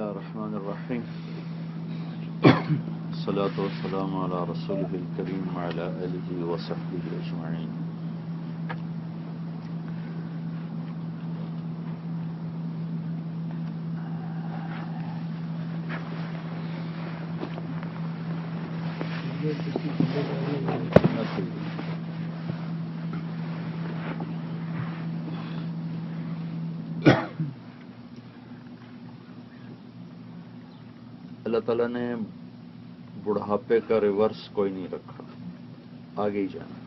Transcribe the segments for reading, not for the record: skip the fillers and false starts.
الله الرحمن الرحيم الصلاة والسلام على رسوله الكريم وعلى آله وصحبه أجمعين. اللہ تعالیٰ نے بڑھاپے کا ریورس کوئی نہیں رکھا، آگے ہی جانا.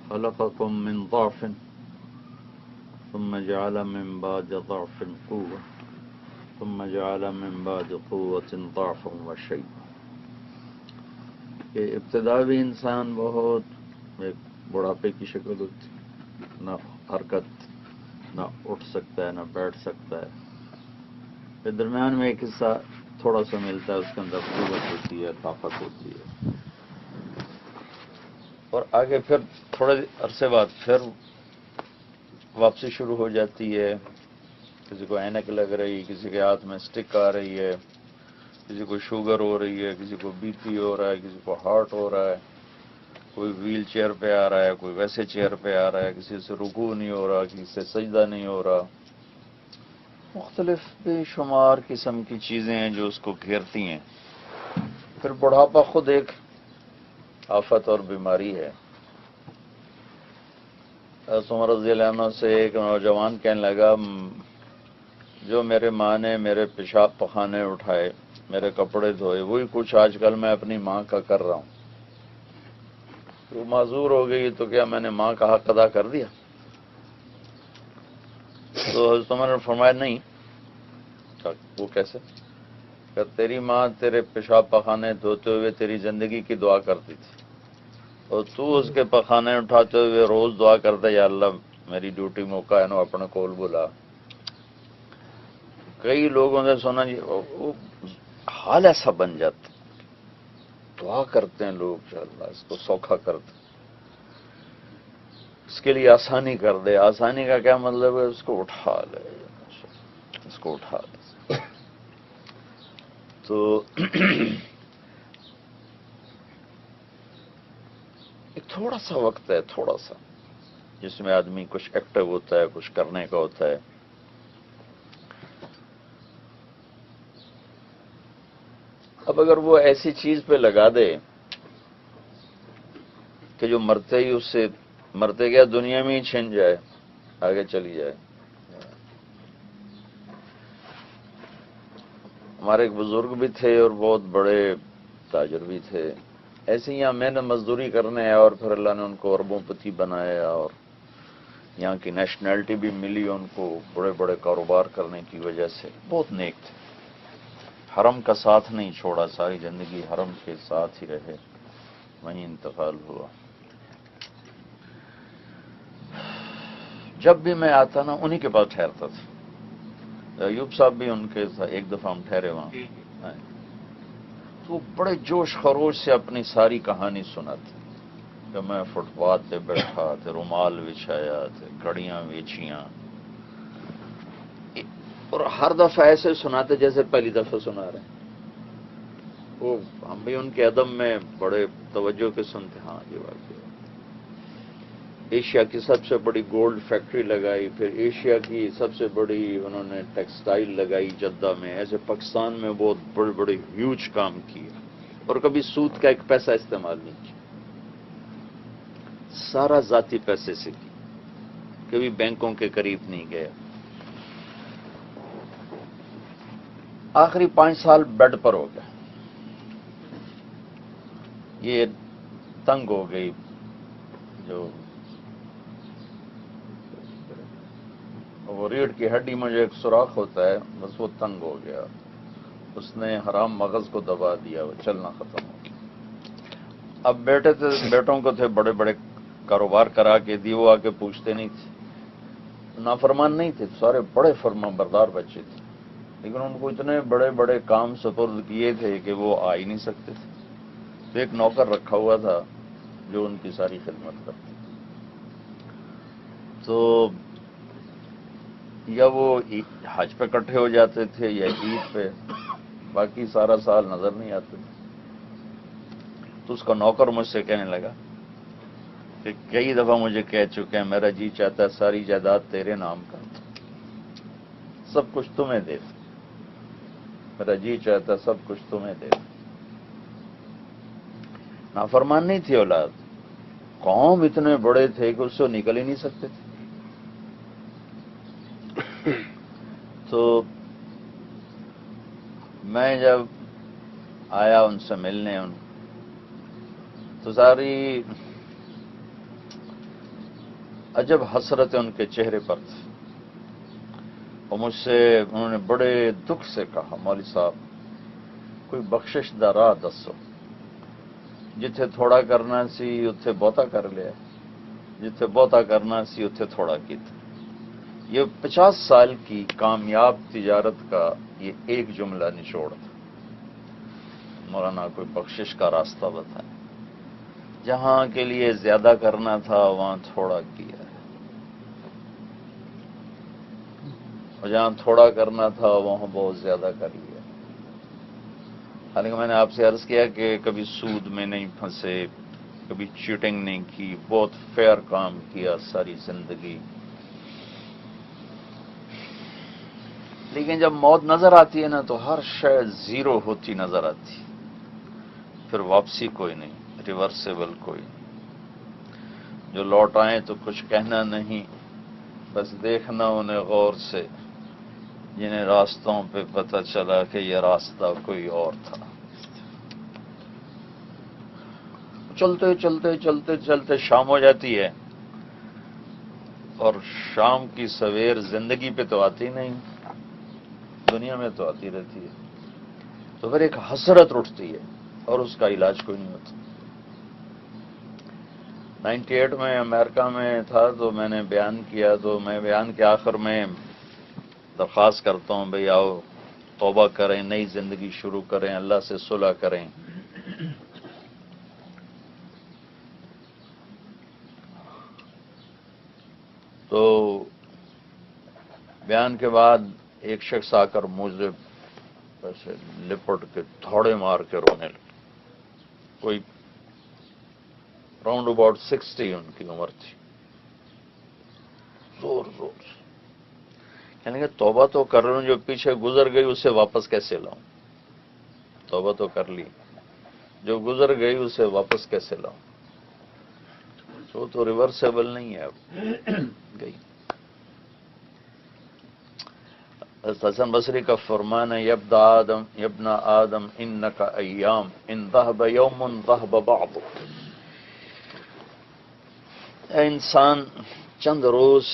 خلقکم من ضعف ثم جعل من بعد ضعف قوة ثم جعل من بعد قوة ضعفا وشيبا. کہ ابتدا بھی انسان بہت ایک بڑھاپے کی شکل ہوتی، نہ حرکت، نہ اٹھ سکتا ہے، نہ بیٹھ سکتا ہے. پھر درمیان میں ایک حصہ تھوڑا سا ملتا ہے، اس کے اندر قوت ہوتی ہے، طاقت ہوتی ہے، اور آگے پھر تھوڑے عرصے بعد پھر واپسی شروع ہو جاتی ہے. کسی کو اینک لگ رہی، کسی کے ہاتھ میں اسٹک آ رہی ہے، کسی کو شوگر ہو رہی ہے، کسی کو بی پی ہو رہا ہے، کسی کو ہارٹ ہو رہا ہے، کوئی ویل چیئر پہ آ رہا ہے، کوئی ویسے چیئر پہ آ رہا ہے، کسی سے رکوع نہیں ہو رہا، کسی سے سجدہ نہیں ہو رہا. مختلف بے شمار قسم کی چیزیں ہیں جو اس کو گھیرتی ہیں. پھر بڑھاپا خود ایک آفت اور بیماری ہے. حضرت عمر رضی اللہ عنہ سے ایک نوجوان کہنے لگا، جو میرے ماں نے میرے پیشاب پخانے اٹھائے، میرے کپڑے دھوئے، وہی کچھ آج کل میں اپنی ماں کا کر رہا ہوں. وہ معذور ہو گئی تو کیا میں نے ماں کا حق ادا کر دیا؟ تو حضرت عمر نے فرمایا نہیں. وہ کیسے؟ کہ تیری ماں تیرے پیشاب پخانے دھوتے ہوئے تیری زندگی کی دعا کرتی تھی، اور تو اس کے پخانے اٹھاتے ہوئے روز دعا کرتا، یا اللہ میری ڈیوٹی موقع ہے نا، اپنے کول بلا. کئی لوگوں نے سنا جی وہ حال ایسا بن جاتا، دعا کرتے ہیں لوگ کہ اللہ اس کو سوکھا کر دے، اس کے لیے آسانی کر دے. آسانی کا کیا مطلب ہے؟ اس کو اٹھا لے، اس کو اٹھا لے. تو ایک تھوڑا سا وقت ہے، تھوڑا سا، جس میں آدمی کچھ ایکٹیو ہوتا ہے، کچھ کرنے کا ہوتا ہے. اب اگر وہ ایسی چیز پہ لگا دے کہ جو مرتے ہی اس سے مرتے گیا دنیا میں ہی چھن جائے، آگے چلی جائے. ہمارے ایک بزرگ بھی تھے اور بہت بڑے تاجر بھی تھے. ایسے ہی محنت مزدوری کرنے آئے اور پھر اللہ نے ان کو اربوں پتی بنایا، اور یہاں کی نیشنلٹی بھی ملی ان کو بڑے بڑے کاروبار کرنے کی وجہ سے. بہت نیک تھے، حرم کا ساتھ نہیں چھوڑا، ساری زندگی حرم کے ساتھ ہی رہے، وہیں انتقال ہوا. جب بھی میں آتا نا انہی کے پاس ٹھہرتا تھا. ایوب صاحب بھی ان کے ساتھ ایک دفعہ ہم ٹھہرے وہاں، تو بڑے جوش خروش سے اپنی ساری کہانی سناتے کہ میں فٹ پاتھ پہ بیٹھا تھے، رومال بچھایا تھے، کڑیاں بیچیاں، اور ہر دفعہ ایسے سناتے جیسے پہلی دفعہ سنا رہے ہیں. وہ ہم بھی ان کے ادب میں بڑے توجہ کے سنتے. ہاں یہ بات ہے. ایشیا کی سب سے بڑی گولڈ فیکٹری لگائی، پھر ایشیا کی سب سے بڑی انہوں نے ٹیکسٹائل لگائی جدہ میں. ایسے پاکستان میں بہت بڑے بڑے ہیوج کام کیے، اور کبھی سود کا ایک پیسہ استعمال نہیں کیا، سارا ذاتی پیسے سے کی، کبھی بینکوں کے قریب نہیں گئے. آخری 5 سال بیڈ پر ہو گئے، یہ تنگ ہو گئی، جو وہ ریڑھ کی ہڈی میں جو ایک سوراخ ہوتا ہے بس وہ تنگ ہو گیا. اس نے حرام مغز کو دبا دیا، وہ چلنا ختم ہو گیا. اب بیٹے تھے، بیٹوں کو تھے بڑے بڑے کاروبار کرا کے دی، وہ آ کے پوچھتے نہیں تھے. نافرمان نہیں تھے، سارے بڑے فرما بردار بچے تھے، لیکن ان کو اتنے بڑے بڑے کام سپرد کیے تھے کہ وہ آ ہی نہیں سکتے تھے. تو ایک نوکر رکھا ہوا تھا جو ان کی ساری خدمت کرتا. تو یا وہ حج پہ اکٹھے ہو جاتے تھے یا عید پہ، باقی سارا سال نظر نہیں آتے تھے۔ تو اس کا نوکر مجھ سے کہنے لگا کہ کئی دفعہ مجھے کہہ چکے ہیں میرا جی چاہتا ہے ساری جائیداد تیرے نام کا، سب کچھ تمہیں دے دوں، میرا جی چاہتا ہے سب کچھ تمہیں دے دوں۔ نافرمان نہیں تھی اولاد، قوم اتنے بڑے تھے کہ اس سے نکل ہی نہیں سکتے تھے۔ تو میں جب آیا ان سے ملنے تو ساری عجب حسرتیں ان کے چہرے پر تھی، اور مجھ سے انہوں نے بڑے دکھ سے کہا مولوی صاحب کوئی بخشش دا راہ دسو، جتھے تھوڑا کرنا سی اتھے بہتا کر لیا، جتھے بہتا کرنا سی اتھے تھوڑا کیتا۔ یہ 50 سال کی کامیاب تجارت کا یہ ایک جملہ نچوڑ تھا۔ مولانا کوئی بخشش کا راستہ بتائیں، جہاں کے لیے زیادہ کرنا تھا وہاں تھوڑا کیا ہے، اور جہاں تھوڑا کرنا تھا وہاں بہت زیادہ کر لیا۔ حالانکہ میں نے آپ سے عرض کیا کہ کبھی سود میں نہیں پھنسے، کبھی چیٹنگ نہیں کی، بہت فیئر کام کیا ساری زندگی۔ لیکن جب موت نظر آتی ہے نا تو ہر شے زیرو ہوتی نظر آتی، پھر واپسی کوئی نہیں، ریورسیبل کوئی نہیں۔ جو لوٹ آئیں تو کچھ کہنا نہیں، بس دیکھنا انہیں غور سے، جنہیں راستوں پہ پتہ چلا کہ یہ راستہ کوئی اور تھا۔ چلتے چلتے چلتے چلتے شام ہو جاتی ہے، اور شام کی سویر زندگی پہ تو آتی نہیں، دنیا میں تو آتی رہتی ہے۔ تو پھر ایک حسرت اٹھتی ہے اور اس کا علاج کوئی نہیں ہوتا۔ 98 میں امریکہ میں تھا تو میں نے بیان کیا، تو میں بیان کے آخر میں درخواست کرتا ہوں بھئی آؤ توبہ کریں، نئی زندگی شروع کریں، اللہ سے صلح کریں۔ تو بیان کے بعد ایک شخص آ کر مجھے ایسے لپٹ کے تھوڑے مار کے رونے لگے، کوئی راؤنڈ اباؤٹ 60 ان کی عمر تھی، زور زور سے کہنے کہ توبہ تو کر لوں، جو پیچھے گزر گئی اسے واپس کیسے لاؤں؟ توبہ تو کر لی، جو گزر گئی اسے واپس کیسے لاؤں؟ وہ تو ریورسیبل نہیں ہے، اب گئی۔ حسن بصری کا فرمان ہے یبن آدم انک ایام ان ذهب یوم ذهب بعضک، اے انسان چند روز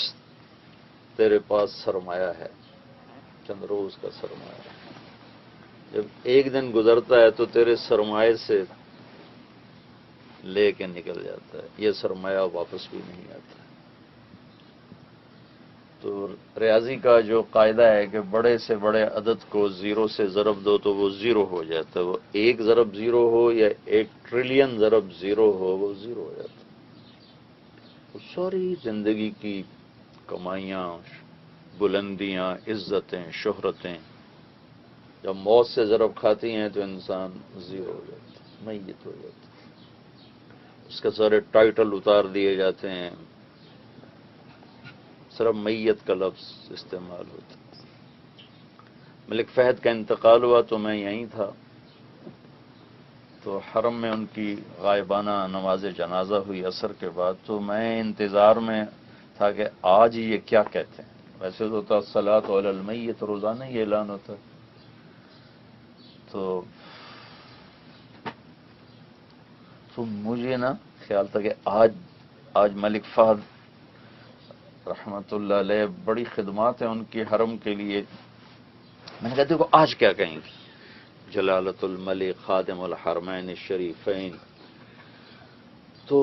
تیرے پاس سرمایہ ہے، چند روز کا سرمایہ ہے، جب ایک دن گزرتا ہے تو تیرے سرمایہ سے لے کے نکل جاتا ہے، یہ سرمایہ واپس بھی نہیں آتا۔ تو ریاضی کا جو قاعدہ ہے کہ بڑے سے بڑے عدد کو زیرو سے ضرب دو تو وہ زیرو ہو جاتا ہے، وہ ایک ضرب زیرو ہو یا 1 ٹریلین ضرب زیرو ہو وہ زیرو ہو جاتا ہے۔ وہ ساری زندگی کی کمائیاں، بلندیاں، عزتیں، شہرتیں جب موت سے ضرب کھاتی ہیں تو انسان زیرو ہو جاتا ہے، میت ہو جاتا ہے، اس کے سارے ٹائٹل اتار دیے جاتے ہیں، صرف میت کا لفظ استعمال ہوتا۔ ملک فہد کا انتقال ہوا تو میں یہیں تھا، تو حرم میں ان کی غائبانہ نماز جنازہ ہوئی عصر کے بعد، تو میں انتظار میں تھا کہ آج یہ کیا کہتے ہیں۔ ویسے تو ہوتا الصلاۃ علی المیت، روزانہ یہ اعلان ہوتا ہے، تو مجھے نا خیال تھا کہ آج ملک فہد رحمت اللہ علیہ بڑی خدمات ہیں ان کی حرم کے لیے، میں نے کہا دیکھو آج کیا کہیں گے، جلالت الملک خادم الحرمین الشریفین۔ تو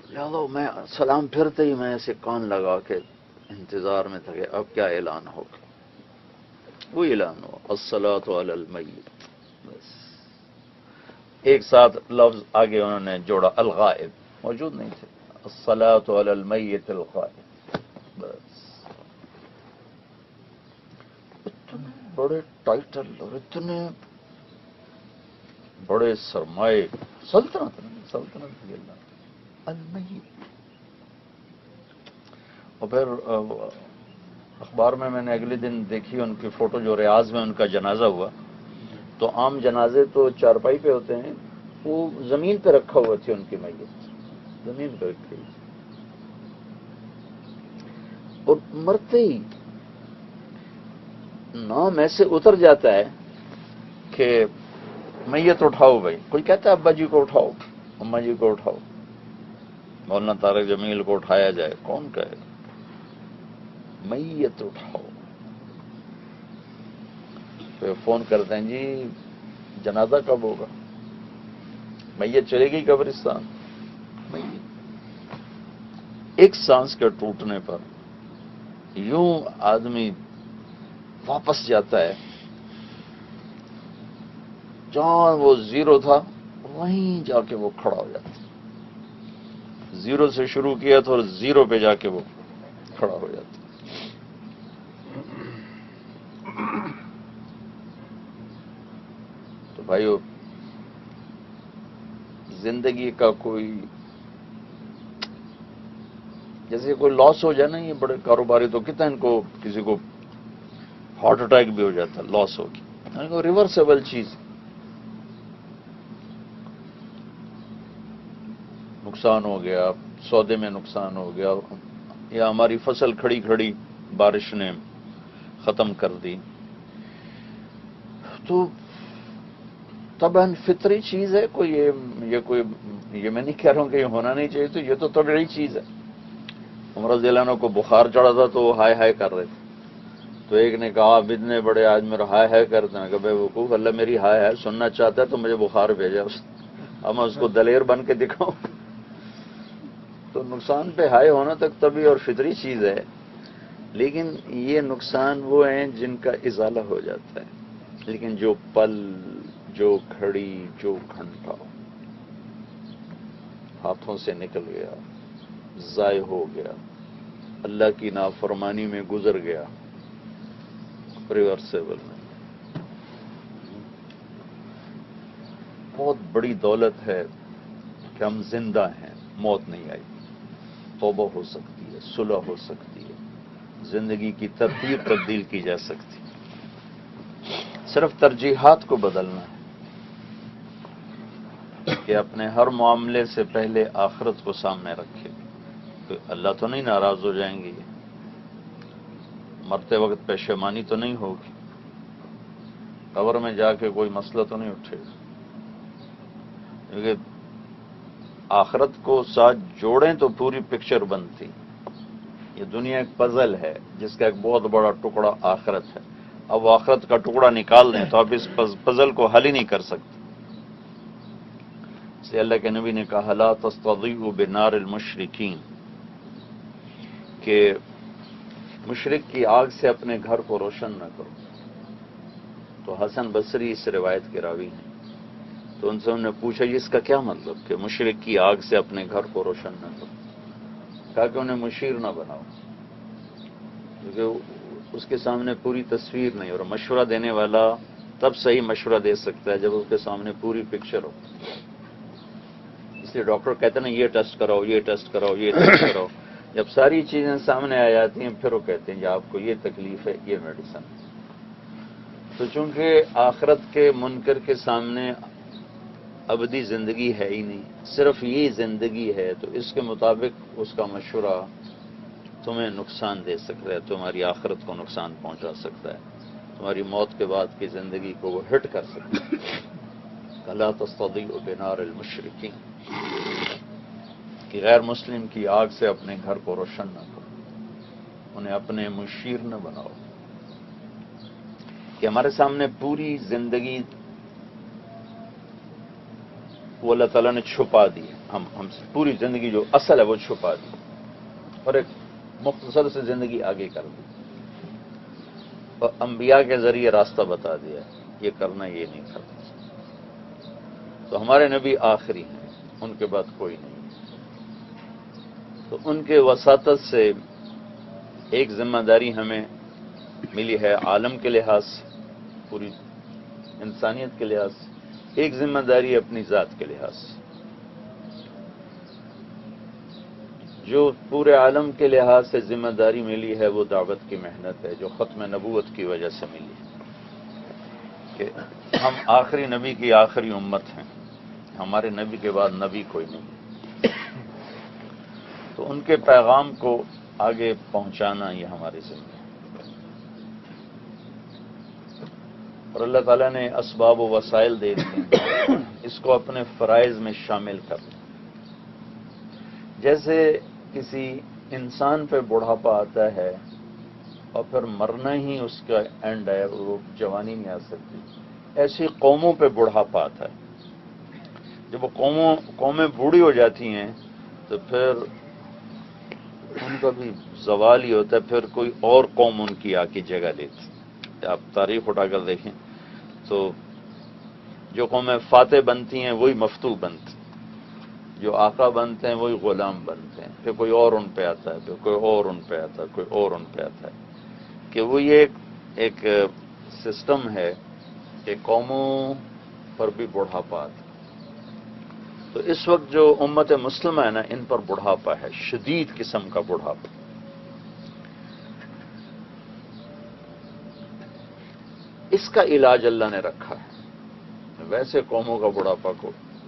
لہذا میں سلام پھرتے ہی میں ایسے کان لگا کے انتظار میں تھا کہ اب کیا اعلان ہوگا۔ وہ اعلان ہوا الصلاۃ علی المیت، بس ایک ساتھ لفظ آگے انہوں نے جوڑا، الغائب موجود نہیں تھے، الصلاۃ علی المیت الغائب، بس بڑے ٹائٹل اور اتنے بڑے سرمائے، سلطنت کی اللہ المیت. اور پھر اخبار میں نے اگلے دن دیکھی ان کی فوٹو، جو ریاض میں ان کا جنازہ ہوا. تو عام جنازے تو چارپائی پہ ہوتے ہیں، وہ زمین پہ رکھا ہوا تھی ان کی میت، زمین پہ رکھی ہوئی. اور مرتے ہی نام ایسے اتر جاتا ہے کہ میت اٹھاؤ بھائی. کوئی کہتا ہے ابا جی کو اٹھاؤ، اما جی کو اٹھاؤ، مولانا طارق جمیل کو اٹھایا جائے، کون کہے گا؟ میت اٹھاؤ. پھر فون کرتے ہیں جی جنازہ کب ہوگا؟ میت چلے گی قبرستان. میت ایک سانس کے ٹوٹنے پر یوں آدمی واپس جاتا ہے، جہاں وہ زیرو تھا وہیں جا کے وہ کھڑا ہو جاتا ہے. زیرو سے شروع کیا تھا اور زیرو پہ جا کے وہ کھڑا ہو جاتا ہے. تو بھائیو، زندگی کا کوئی جیسے کوئی لاس ہو جائے نا، یہ بڑے کاروباری تو کتنا ان کو کسی کو ہارٹ اٹیک بھی ہو جاتا ہے، لاس ہوگی. ریورسیبل چیز، نقصان ہو گیا، سودے میں نقصان ہو گیا، یا ہماری فصل کھڑی کھڑی بارش نے ختم کر دی، تو طبعاً فطری چیز ہے. یہ میں نہیں کہہ رہا ہوں کہ یہ ہونا نہیں چاہیے، تو یہ تو طبیعی چیز ہے. عمر رضی اللہ عنہ کو بخار چڑھا تھا تو وہ ہائے ہائے کر رہے تھے. تو ایک نے کہا آپ اتنے بڑے آج میرا ہائے ہائے کرتے ہیں کہ بے وقوف، اللہ میری ہائے ہائے سننا چاہتا ہے تو مجھے بخار بھیجا. اب میں اس کو دلیر بن کے دکھاؤں؟ تو نقصان پہ ہائے ہونا تک طبیعی اور فطری چیز ہے، لیکن یہ نقصان وہ ہیں جن کا ازالہ ہو جاتا ہے. لیکن جو پل، جو گھڑی، جو گھنٹہ ہاتھوں سے نکل گیا، ضائع ہو گیا، اللہ کی نافرمانی میں گزر گیا، ریورسیبل نہیں. بہت بڑی دولت ہے کہ ہم زندہ ہیں، موت نہیں آئی. توبہ ہو سکتی ہے، صلح ہو سکتی ہے، زندگی کی ترتیب تبدیل کی جا سکتی ہے. صرف ترجیحات کو بدلنا ہے کہ اپنے ہر معاملے سے پہلے آخرت کو سامنے رکھے. تو اللہ تو نہیں ناراض ہو جائیں گے؟ مرتے وقت پشیمانی تو نہیں ہوگی؟ قبر میں جا کے کوئی مسئلہ تو نہیں اٹھے گا؟ کیونکہ آخرت کو ساتھ جوڑیں تو پوری پکچر بنتی. یہ دنیا ایک پزل ہے جس کا ایک بہت بڑا ٹکڑا آخرت ہے. اب آخرت کا ٹکڑا نکال دیں تو آپ اس پزل کو حل ہی نہیں کر سکتے. اس لیے اللہ کے نبی نے کہا لا تستضیئوا بنار المشرکین، کہ مشرک کی آگ سے اپنے گھر کو روشن نہ کرو. تو حسن بصری اس روایت کے راوی ہیں. تو ان سے انہوں نے پوچھا یہ اس کا کیا مطلب کہ مشرک کی آگ سے اپنے گھر کو روشن نہ کرو؟ کہا کہ انہیں مشیر نہ بناؤ، کیونکہ اس کے سامنے پوری تصویر نہیں. اور مشورہ دینے والا تب صحیح مشورہ دے سکتا ہے جب اس کے سامنے پوری پکچر ہو. اس لیے ڈاکٹر کہتے ہیں نا یہ ٹیسٹ کراؤ، یہ ٹیسٹ کراؤ، یہ ٹیسٹ کراؤ. جب ساری چیزیں سامنے آ جاتی ہیں پھر وہ کہتے ہیں کہ آپ کو یہ تکلیف ہے، یہ میڈیسن. تو چونکہ آخرت کے منکر کے سامنے ابدی زندگی ہے ہی نہیں، صرف یہ زندگی ہے، تو اس کے مطابق اس کا مشورہ تمہیں نقصان دے سکتا ہے، تمہاری آخرت کو نقصان پہنچا سکتا ہے، تمہاری موت کے بعد کی زندگی کو وہ ہٹ کر سکتا ہے. لا تستضیئوا بنار المشرکین، کہ غیر مسلم کی آگ سے اپنے گھر کو روشن نہ کرو، انہیں اپنے مشیر نہ بناؤ. کہ ہمارے سامنے پوری زندگی وہ اللہ تعالیٰ نے چھپا دی. ہم پوری زندگی جو اصل ہے وہ چھپا دی اور ایک مختصر سے زندگی آگے کر دی، اور انبیاء کے ذریعے راستہ بتا دیا یہ کرنا، یہ نہیں کرنا. تو ہمارے نبی آخری ہیں، ان کے بعد کوئی نہیں. تو ان کے وساطت سے ایک ذمہ داری ہمیں ملی ہے عالم کے لحاظ سے پوری انسانیت کے لحاظ سے، ایک ذمہ داری اپنی ذات کے لحاظ سے، جو پورے عالم کے لحاظ سے ذمہ داری ملی ہے وہ دعوت کی محنت ہے، جو ختم نبوت کی وجہ سے ملی ہے کہ ہم آخری نبی کی آخری امت ہیں، ہمارے نبی کے بعد نبی کوئی نہیں، تو ان کے پیغام کو آگے پہنچانا یہ ہماری ذمہ ہے۔ اور اللہ تعالیٰ نے اسباب و وسائل دے دیے، اس کو اپنے فرائض میں شامل کر لیں۔ جیسے کسی انسان پہ بڑھاپا آتا ہے اور پھر مرنا ہی اس کا اینڈ ہے، وہ جوانی نہیں آ سکتی، ایسی قوموں پہ بڑھاپا آتا ہے۔ جب وہ قومیں بوڑھی ہو جاتی ہیں تو پھر ان کا بھی زوال ہی ہوتا ہے، پھر کوئی اور قوم ان کی آ کی جگہ لیتی۔ آپ تاریخ اٹھا کر دیکھیں تو جو قومیں فاتح بنتی ہیں وہی مفتوح بنتی، جو آقا بنتے ہیں وہی غلام بنتے ہیں، پھر کوئی اور ان پہ آتا ہے، پھر کوئی اور ان پہ آتا ہے، کوئی اور ان پہ آتا ہے، کہ وہ یہ ایک سسٹم ہے کہ قوموں پر بھی بڑھاپا آتا ہے۔ تو اس وقت جو امت مسلمہ ہے نا، ان پر بڑھاپا ہے، شدید قسم کا بڑھاپا۔ اس کا علاج اللہ نے رکھا ہے، ویسے قوموں کا بڑھاپا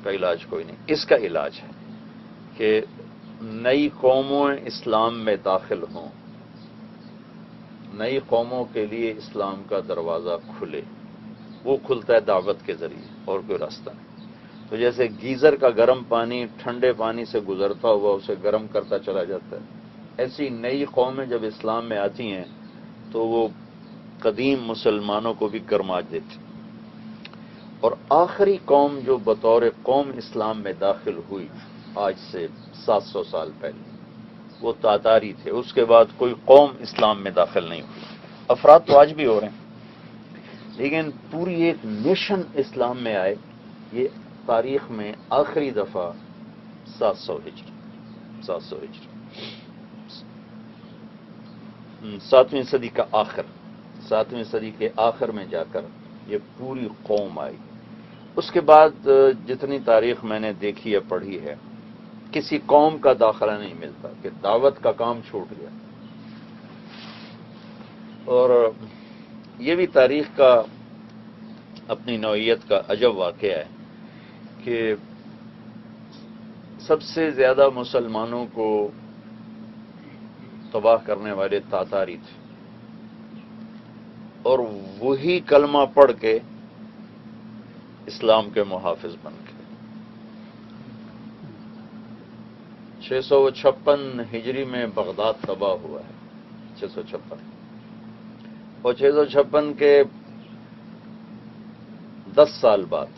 کا علاج کوئی نہیں، اس کا علاج ہے کہ نئی قوموں اسلام میں داخل ہوں، نئی قوموں کے لیے اسلام کا دروازہ کھلے، وہ کھلتا ہے دعوت کے ذریعے، اور کوئی راستہ نہیں۔ تو جیسے گیزر کا گرم پانی ٹھنڈے پانی سے گزرتا ہوا اسے گرم کرتا چلا جاتا ہے، ایسی نئی قومیں جب اسلام میں آتی ہیں تو وہ قدیم مسلمانوں کو بھی گرما دیتی۔ اور آخری قوم جو بطور قوم اسلام میں داخل ہوئی آج سے 700 سال پہلے، وہ تاتاری تھے، اس کے بعد کوئی قوم اسلام میں داخل نہیں ہوئی۔ افراد تو آج بھی ہو رہے ہیں، لیکن پوری ایک نیشن اسلام میں آئے، یہ تاریخ میں آخری دفعہ 700 ہجری 7ویں صدی کا آخر، 7ویں صدی کے آخر میں جا کر یہ پوری قوم آئی۔ اس کے بعد جتنی تاریخ میں نے دیکھی ہے پڑھی ہے، کسی قوم کا داخلہ نہیں ملتا کہ دعوت کا کام چھوٹ گیا۔ اور یہ بھی تاریخ کا اپنی نوعیت کا عجب واقعہ ہے کہ سب سے زیادہ مسلمانوں کو تباہ کرنے والے تاتاری تھے، اور وہی کلمہ پڑھ کے اسلام کے محافظ بن گئے۔ 656 ہجری میں بغداد تباہ ہوا ہے، 656، اور 656 کے 10 سال بعد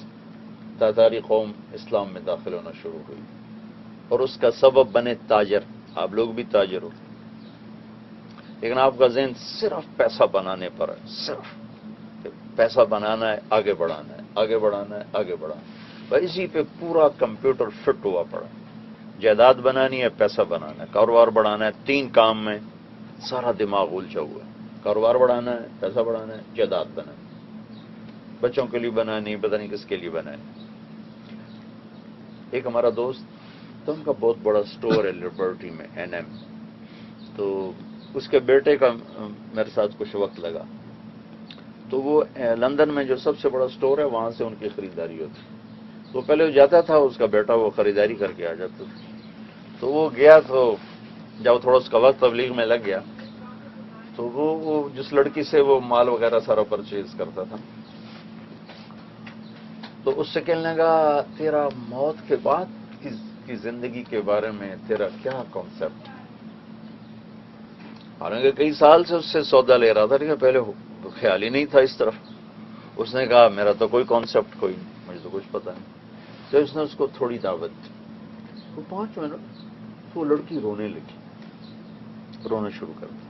تاتاری قوم اسلام میں داخل ہونا شروع ہوئی، اور اس کا سبب بنے تاجر۔ آپ لوگ بھی تاجر ہو، لیکن آپ کا ذہن صرف پیسہ بنانے پر ہے، صرف پیسہ بنانا ہے، آگے بڑھانا ہے، آگے بڑھانا ہے، آگے بڑھانا ہے، بس اسی پہ پورا کمپیوٹر فٹ ہوا پڑا۔ جائیداد بنانی ہے، پیسہ بنانا ہے، کاروبار بڑھانا ہے، 3 کام میں سارا دماغ الجھا ہوا ہے۔ کاروبار بڑھانا ہے، پیسہ بڑھانا ہے، جائیداد بنانی، بچوں کے لیے بنانی، پتہ نہیں کس کے لیے بنانی۔ ایک ہمارا دوست تو ان کا بہت بڑا سٹور ہے لبرٹی میں، NM، تو اس کے بیٹے کا میرے ساتھ کچھ وقت لگا، تو وہ لندن میں جو سب سے بڑا سٹور ہے وہاں سے ان کی خریداری ہوتی، تو پہلے وہ جاتا تھا، اس کا بیٹا وہ خریداری کر کے آ جاتا تھا، تو وہ گیا، تو جب تھوڑا اس کا وقت تبلیغ میں لگ گیا تو وہ جس لڑکی سے وہ مال وغیرہ سارا پرچیز کرتا تھا، تو اس سے کہنے لگا تیرا موت کے بعد کی زندگی کے بارے میں تیرا کیا کانسیپٹ ہے؟ حالانکہ کئی سال سے اس سے سودا لے رہا تھا، لیکن پہلے خیال ہی نہیں تھا اس طرف۔ اس نے کہا میرا تو کوئی کانسیپٹ کوئی نہیں، مجھے تو کچھ پتہ نہیں۔ تو اس نے اس کو تھوڑی دعوت دی، وہ 5 منٹ تو وہ لڑکی رونے لگی، رونا شروع کر دیا۔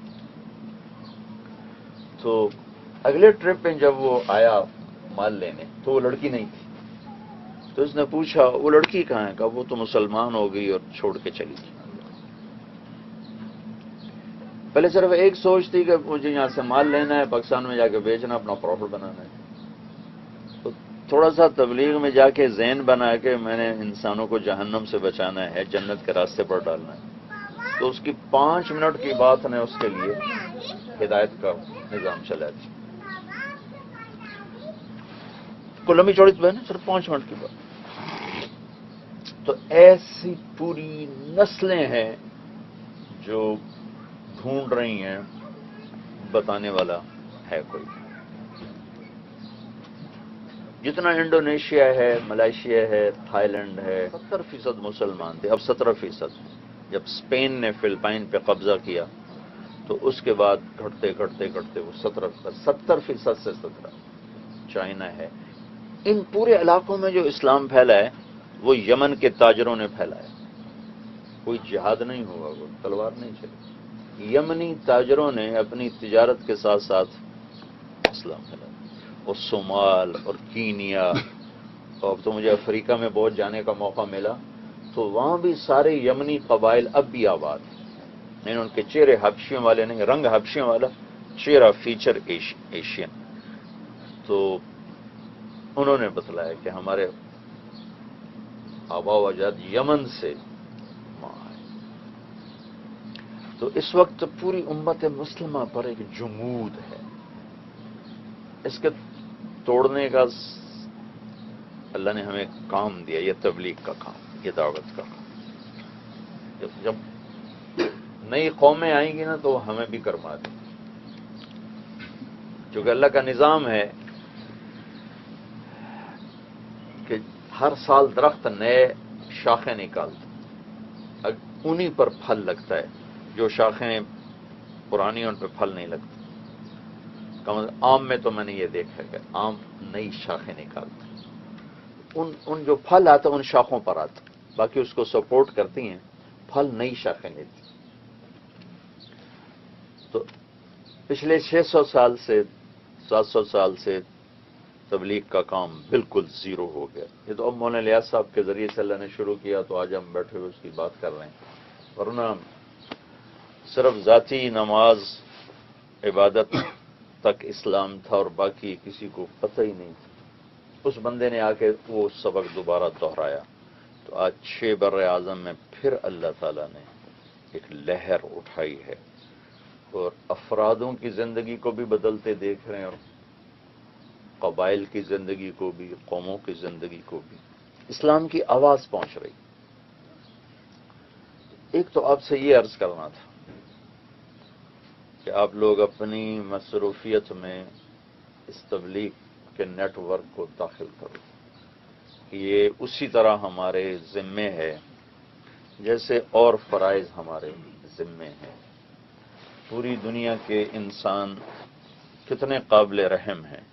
تو اگلے ٹرپ میں جب وہ آیا مال لینے تو وہ لڑکی نہیں تھی، تو اس نے پوچھا وہ لڑکی کہاں ہے؟ کہا وہ تو مسلمان ہو گئی اور چھوڑ کے چلی گئی۔ پہلے صرف ایک سوچ تھی کہ مجھے یہاں سے مال لینا ہے، پاکستان میں جا کے بیچنا، اپنا پروفٹ بنانا ہے، تھوڑا سا تبلیغ میں جا کے ذہن بنا کے میں نے انسانوں کو جہنم سے بچانا ہے، جنت کے راستے پر ڈالنا ہے، تو اس کی 5 منٹ کی بات نے اس کے لیے ہدایت کا نظام چلا دیا۔ کو لمبی چوڑی تو ہے نا، صرف 5 منٹ کی بات۔ تو ایسی پوری نسلیں ہیں جو ڈھونڈ رہی ہیں بتانے والا ہے کوئی۔ جتنا انڈونیشیا ہے، ملائیشیا ہے، تھائی لینڈ ہے، 70% مسلمان تھے، اب 17%۔ جب اسپین نے فلپائن پہ قبضہ کیا تو اس کے بعد گھٹتے گھٹتے گھٹتے وہ 70% سے 17۔ چائنا ہے۔ ان پورے علاقوں میں جو اسلام پھیلا ہے وہ یمن کے تاجروں نے پھیلایا۔ کوئی جہاد نہیں ہوا، وہ تلوار نہیں چلی، یمنی تاجروں نے اپنی تجارت کے ساتھ ساتھ اسلام پھیلایا۔ اور صومال اور کینیا، اور اب تو مجھے افریقہ میں بہت جانے کا موقع ملا، تو وہاں بھی سارے یمنی قبائل اب بھی آباد ہیں۔ نہیں، ان کے چہرے حبشیوں والے نہیں، رنگ حبشیوں والا، چہرہ فیچر ایشین۔ تو انہوں نے بتلایا کہ ہمارے آبا و اجداد یمن سے وہاں آئے۔ تو اس وقت پوری امت مسلمہ پر ایک جمود ہے، اس کے توڑنے کا اللہ نے ہمیں کام دیا، یہ تبلیغ کا کام، یہ دعوت کا کام۔ جب نئی قومیں آئیں گی نا تو ہمیں بھی کرما دیں، کیونکہ اللہ کا نظام ہے کہ ہر سال درخت نئے شاخیں نکالتا، انہی پر پھل لگتا ہے، جو شاخیں پرانی ان پہ پھل نہیں لگتا۔ آم میں تو میں نے یہ دیکھا کہ آم نئی شاخیں نکالتا، ان جو پھل آتا ان شاخوں پر آتا، باقی اس کو سپورٹ کرتی ہیں، پھل نئی شاخیں لیتی۔ تو پچھلے 600 سال سے 700 سال سے تبلیغ کا کام بالکل زیرو ہو گیا۔ یہ تو اب مولانا الیاس صاحب کے ذریعے سے اللہ نے شروع کیا تو آج ہم بیٹھے ہوئے اس کی بات کر رہے ہیں، ورنہ صرف ذاتی نماز عبادت تک اسلام تھا اور باقی کسی کو پتہ ہی نہیں تھا۔ اس بندے نے آ کے وہ سبق دوبارہ دہرایا، تو آج 6 بر اعظم میں پھر اللہ تعالیٰ نے ایک لہر اٹھائی ہے، اور افرادوں کی زندگی کو بھی بدلتے دیکھ رہے ہیں، اور قبائل کی زندگی کو بھی، قوموں کی زندگی کو بھی اسلام کی آواز پہنچ رہی۔ ایک تو آپ سے یہ عرض کرنا تھا کہ آپ لوگ اپنی مصروفیت میں اس تبلیغ کے نیٹ ورک کو داخل کرو۔ یہ اسی طرح ہمارے ذمے ہے جیسے اور فرائض ہمارے ذمے ہیں۔ پوری دنیا کے انسان کتنے قابل رحم ہیں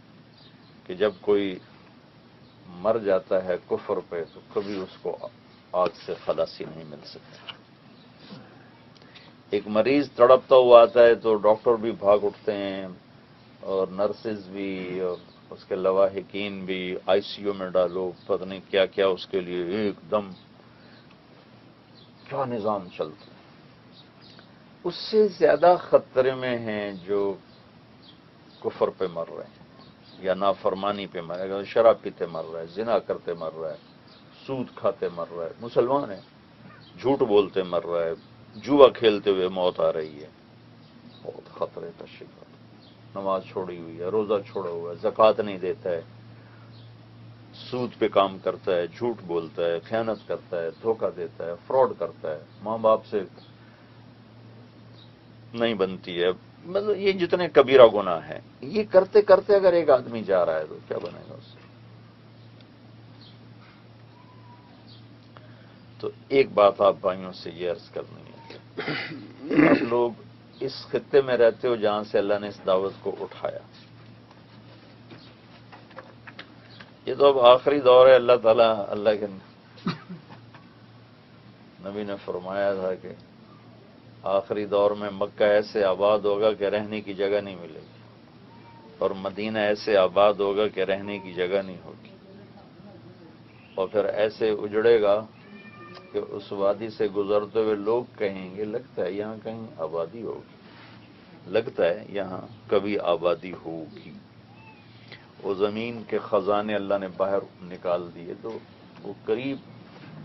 کہ جب کوئی مر جاتا ہے کفر پہ تو کبھی اس کو آگ سے خلاصی نہیں مل سکتی۔ ایک مریض تڑپتا ہوا آتا ہے تو ڈاکٹر بھی بھاگ اٹھتے ہیں، اور نرسز بھی، اور اس کے لواحقین بھی، آئی سی یو میں ڈالو، پتہ نہیں کیا کیا اس کے لیے ایک دم کیا نظام چلتا ہے۔ اس سے زیادہ خطرے میں ہیں جو کفر پہ مر رہے ہیں، یا نافرمانی پہ مر رہے ہیں، شراب پیتے مر رہا ہے، زنا کرتے مر رہا ہے، سود کھاتے مر رہا ہے، مسلمان ہے، جھوٹ بولتے مر رہا ہے، جوا کھیلتے ہوئے موت آ رہی ہے۔ بہت خطرے کا شکار، نماز چھوڑی ہوئی ہے، روزہ چھوڑا ہوا ہے، زکوٰۃ نہیں دیتا ہے، سود پہ کام کرتا ہے، جھوٹ بولتا ہے، خیانت کرتا ہے، دھوکہ دیتا ہے، فراڈ کرتا ہے، ماں باپ سے نہیں بنتی ہے، مطلب یہ جتنے کبیرہ گناہ ہیں، یہ کرتے کرتے اگر ایک آدمی جا رہا ہے تو کیا بنے گا اس سے؟ تو ایک بات آپ بھائیوں سے یہ عرض کرنی ہے، آپ لوگ اس خطے میں رہتے ہو جہاں سے اللہ نے اس دعوت کو اٹھایا۔ یہ تو اب آخری دور ہے، اللہ تعالیٰ، اللہ کے نبی نے فرمایا تھا کہ آخری دور میں مکہ ایسے آباد ہوگا کہ رہنے کی جگہ نہیں ملے گی، اور مدینہ ایسے آباد ہوگا کہ رہنے کی جگہ نہیں ہوگی، اور پھر ایسے اجڑے گا کہ اس وادی سے گزرتے ہوئے لوگ کہیں گے لگتا ہے یہاں کہیں آبادی ہوگی، لگتا ہے یہاں کبھی آبادی ہوگی۔ وہ زمین کے خزانے اللہ نے باہر نکال دیے، تو وہ قریب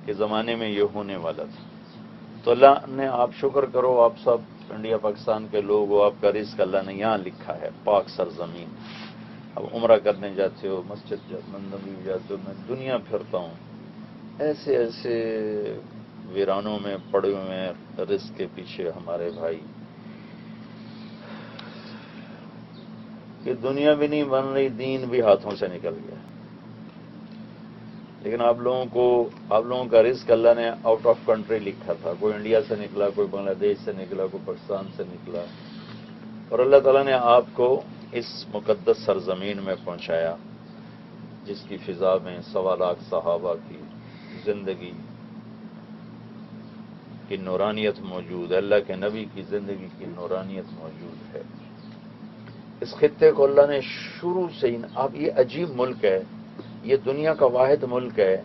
کے زمانے میں یہ ہونے والا تھا۔ تو اللہ نے، آپ شکر کرو، آپ سب انڈیا پاکستان کے لوگ ہو، آپ کا رزق اللہ نے یہاں لکھا ہے، پاک سرزمین۔ اب عمرہ کرنے جاتے ہو، مسجد نبوی جاتے ہو، میں دنیا پھرتا ہوں، ایسے ایسے ویرانوں میں پڑے ہوئے ہیں رزق کے پیچھے ہمارے بھائی، کہ دنیا بھی نہیں بن رہی، دین بھی ہاتھوں سے نکل گیا۔ لیکن آپ لوگوں کا رزق اللہ نے آؤٹ آف کنٹری لکھا تھا، کوئی انڈیا سے نکلا، کوئی بنگلہ دیش سے نکلا، کوئی پاکستان سے نکلا، اور اللہ تعالیٰ نے آپ کو اس مقدس سرزمین میں پہنچایا، جس کی فضا میں 1.25 لاکھ صحابہ کی زندگی کی نورانیت موجود ہے، اللہ کے نبی کی زندگی کی نورانیت موجود ہے۔ اس خطے کو اللہ نے شروع سے ہی، اب یہ عجیب ملک ہے، یہ دنیا کا واحد ملک ہے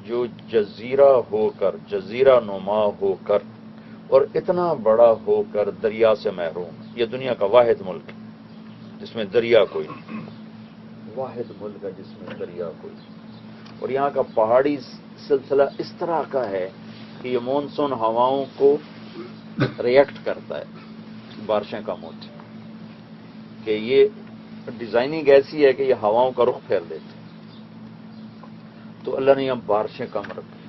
جو جزیرہ ہو کر، جزیرہ نما ہو کر، اور اتنا بڑا ہو کر دریا سے محروم۔ یہ دنیا کا واحد ملک ہے جس میں دریا کوئی نہیں، واحد ملک ہے جس میں دریا کوئی نہیں۔ اور یہاں کا پہاڑی سلسلہ اس طرح کا ہے کہ یہ مونسون ہواؤں کو ریئیکٹ کرتا ہے، بارشیں کم ہوتی ہیں، کہ یہ ڈیزائننگ ایسی ہے کہ یہ ہواؤں کا رخ پھیر دیتے، تو اللہ نے یہاں بارشیں کم رکھی،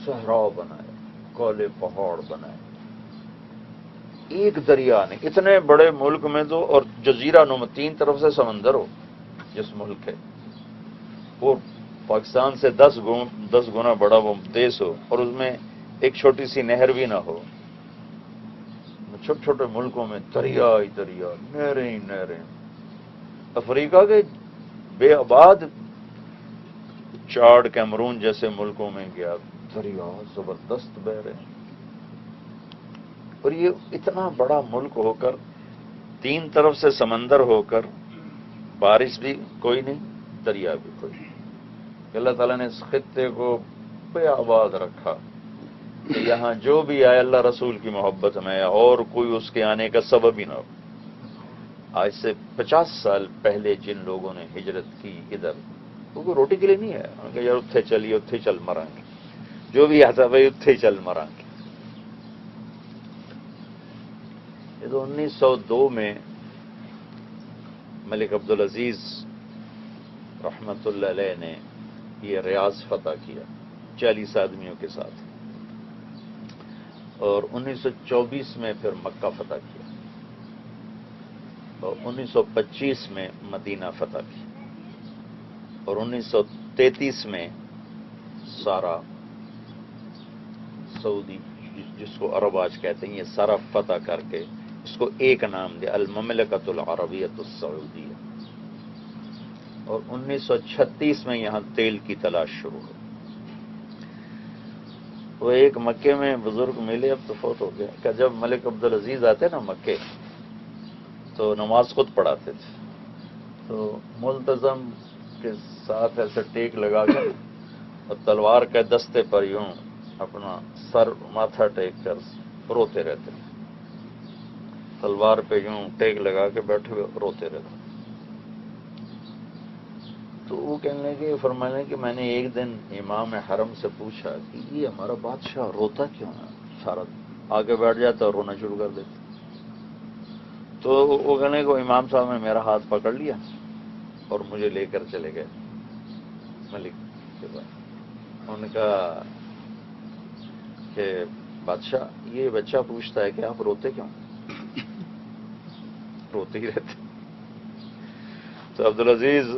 صحرا بنائے، کالے پہاڑ بنائے، ایک دریا نہیں، اتنے بڑے ملک میں تو، اور جزیرہ نما، 3 طرف سے سمندر ہو جس ملک ہے، وہ پاکستان سے 10 گنا بڑا وہ دیش ہو، اور اس میں ایک چھوٹی سی نہر بھی نہ ہو۔ چھوٹے چھوٹے ملکوں میں دریا ہی دریا، نہریں ہی نہریں۔ افریقہ کے بے آباد چاڈ، کیمرون جیسے ملکوں میں گیا، دریا زبردست بہ رہے ہیں۔ اور یہ اتنا بڑا ملک ہو کر، 3 طرف سے سمندر ہو کر، بارش بھی کوئی نہیں، دریا بھی کوئی نہیں۔ اللہ تعالیٰ نے اس خطے کو بے آباد رکھا کہ یہاں جو بھی آئے اللہ رسول کی محبت میں، اور کوئی اس کے آنے کا سبب ہی نہ ہو۔ آج سے 50 سال پہلے جن لوگوں نے ہجرت کی ادھر، وہ کوئی روٹی کے لیے نہیں ہے، ان کہ یار اتھے چلیے، اتھے چل مریں گے، جو بھی آتا بھائی اتھے چل مریں گے۔ یہ تو 1902 میں ملک عبدالعزیز رحمت اللہ علیہ نے یہ ریاض فتح کیا 40 آدمیوں کے ساتھ، اور 1924 میں پھر مکہ فتح کیا، اور 1925 میں مدینہ فتح کیا، اور 1933 میں سارا سعودی، جس کو عرب آج کہتے ہیں، یہ سارا فتح کر کے اس کو ایک نام دیا، المملکۃ العربیۃ السعودیہ۔ اور 1936 میں یہاں تیل کی تلاش شروع ہوئی۔ وہ ایک مکے میں بزرگ ملے، اب تو فوت ہو گیا، کہ جب ملک عبدالعزیز آتے نا مکے تو نماز خود پڑھاتے تھے، تو ملتزم کے ساتھ ایسے ٹیک لگا کر اور تلوار کے دستے پر یوں اپنا سر ماتھا ٹیک کر روتے رہتے، تلوار پہ یوں ٹیک لگا کے بیٹھے ہوئے روتے رہتے۔ تو وہ کہنے لگے، فرمانے لگے کہ میں نے ایک دن امام حرم سے پوچھا کہ یہ ہمارا بادشاہ روتا کیوں ہے، سارا آگے بیٹھ جاتا اور رونا شروع کر دیتا۔ تو وہ کہنے لگے امام صاحب نے میرا ہاتھ پکڑ لیا اور مجھے لے کر چلے گئے ملک کے پاس۔ انہوں نے کہا کہ بادشاہ، یہ بچہ پوچھتا ہے کہ آپ روتے کیوں؟ روتے ہی رہتے۔ تو عبدالعزیز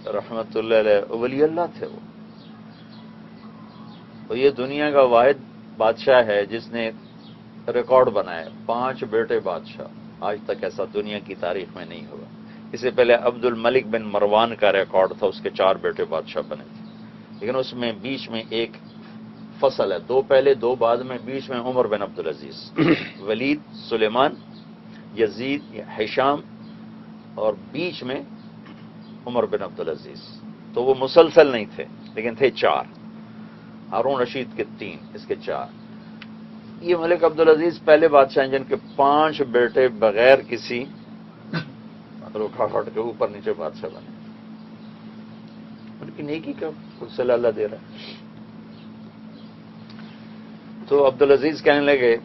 رحمت اللہ علیہ ولی اللہ تھے وہ، اور یہ دنیا کا واحد بادشاہ ہے جس نے ریکارڈ بنایا، 5 بیٹے بادشاہ، آج تک ایسا دنیا کی تاریخ میں نہیں ہوا۔ اس سے پہلے عبد الملک بن مروان کا ریکارڈ تھا، اس کے 4 بیٹے بادشاہ بنے تھے، لیکن اس میں بیچ میں ایک فصل ہے، 2 پہلے 2 بعد میں، بیچ میں عمر بن عبدالعزیز، ولید، سلیمان، یزید، ہشام، اور بیچ میں عمر بن عبدالعزیز۔ تو وہ مسلسل نہیں تھے، لیکن تھے 4، ہارون رشید کے 3، اس کے 4۔ یہ ملک عبدالعزیز پہلے بادشاہ ہیں جن کے 5 بیٹے بغیر کسی رکاوٹ کے اوپر نیچے بادشاہ بنے۔ ان کی نیکی کا صلہ اللہ دے رہا ہے. تو عبدالعزیز کہنے لگے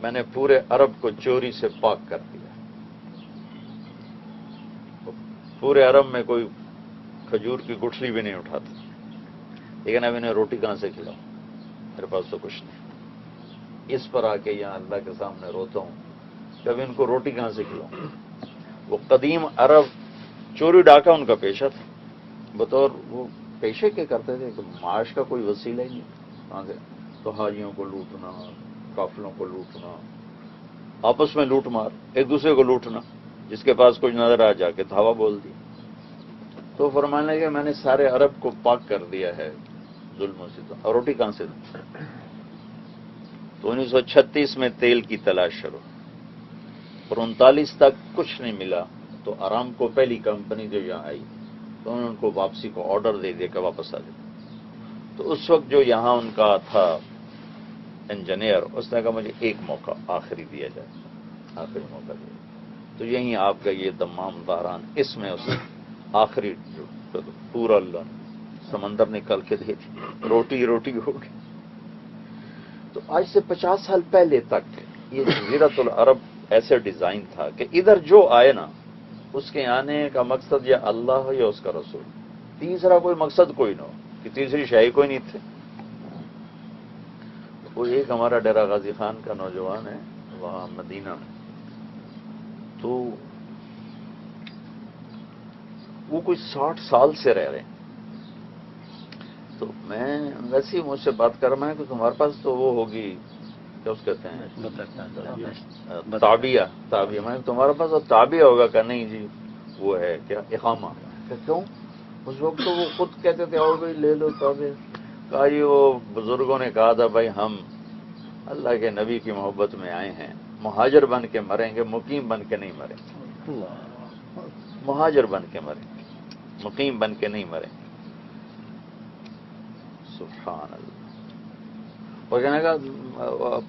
میں نے پورے عرب کو چوری سے پاک کر دیا. پورے عرب میں کوئی کھجور کی گٹھلی بھی نہیں اٹھاتا، لیکن اب انہیں روٹی کہاں سے کھلاؤں، میرے پاس تو کچھ نہیں. اس پر آ کے یہاں اللہ کے سامنے روتا ہوں کہ اب ان کو روٹی کہاں سے کھلاؤں. وہ قدیم عرب چوری ڈاکہ ان کا پیشہ تھا، بطور وہ پیشے کے کرتے تھے کہ معاش کا کوئی وسیلہ ہی نہیں کہاں سے. تو حاجیوں کو لوٹنا، قافلوں کو لوٹنا، آپس میں لوٹ مار، ایک دوسرے کو لوٹنا، جس کے پاس کچھ نظر آ جا کے دھاوا بول دی. تو فرمانے لگے میں نے سارے عرب کو پاک کر دیا ہے ظلموں سے، اور روٹی کہاں سے دوں. تو 1936 میں تیل کی تلاش شروع، اور 39 تک کچھ نہیں ملا. تو آرام کو پہلی کمپنی جو یہاں آئی تو انہوں نے ان کو واپسی کو آرڈر دے دیا کہ واپس آ جائے. تو اس وقت جو یہاں ان کا تھا انجینئر، اس نے کہا مجھے ایک موقع آخری دیا جائے، آخری موقع دیا. تو یہیں آپ کا یہ دمام بحران، اس میں اس آخری جو پورا سمندر نکل کے دے دی، روٹی روٹی ہوگی. تو آج سے 50 سال پہلے تک یہ جزیرۃ العرب ایسے ڈیزائن تھا کہ ادھر جو آئے نا اس کے آنے کا مقصد یا اللہ ہو یا اس کا رسول، تیسرا کوئی مقصد کوئی نہ ہو، کہ تیسری شاہی کوئی نہیں تھے. وہ ایک ہمارا ڈیرہ غازی خان کا نوجوان ہے وہاں مدینہ میں، تو وہ کوئی 60 سال سے رہ رہے ہیں. تو میں ویسے ہی مجھ سے بات کر رہا ہوں کہ تمہارے پاس تو وہ ہوگی کیا اس کہتے ہیں تعبیہ. میں تمہارے پاس تو تعبیہ ہوگا کہ نہیں جی وہ ہے کیا اقامہ. کہ کیوں؟ اس وقت تو وہ خود کہتے تھے اور بھائی لے لو تعبیہ. کہا جی وہ بزرگوں نے کہا تھا بھائی ہم اللہ کے نبی کی محبت میں آئے ہیں، مہاجر بن کے مریں گے، مقیم بن کے نہیں مریں گے. مہاجر بن کے مریں گے، مقیم بن کے نہیں مریں گے. سبحان اللہ. اور کہنے کا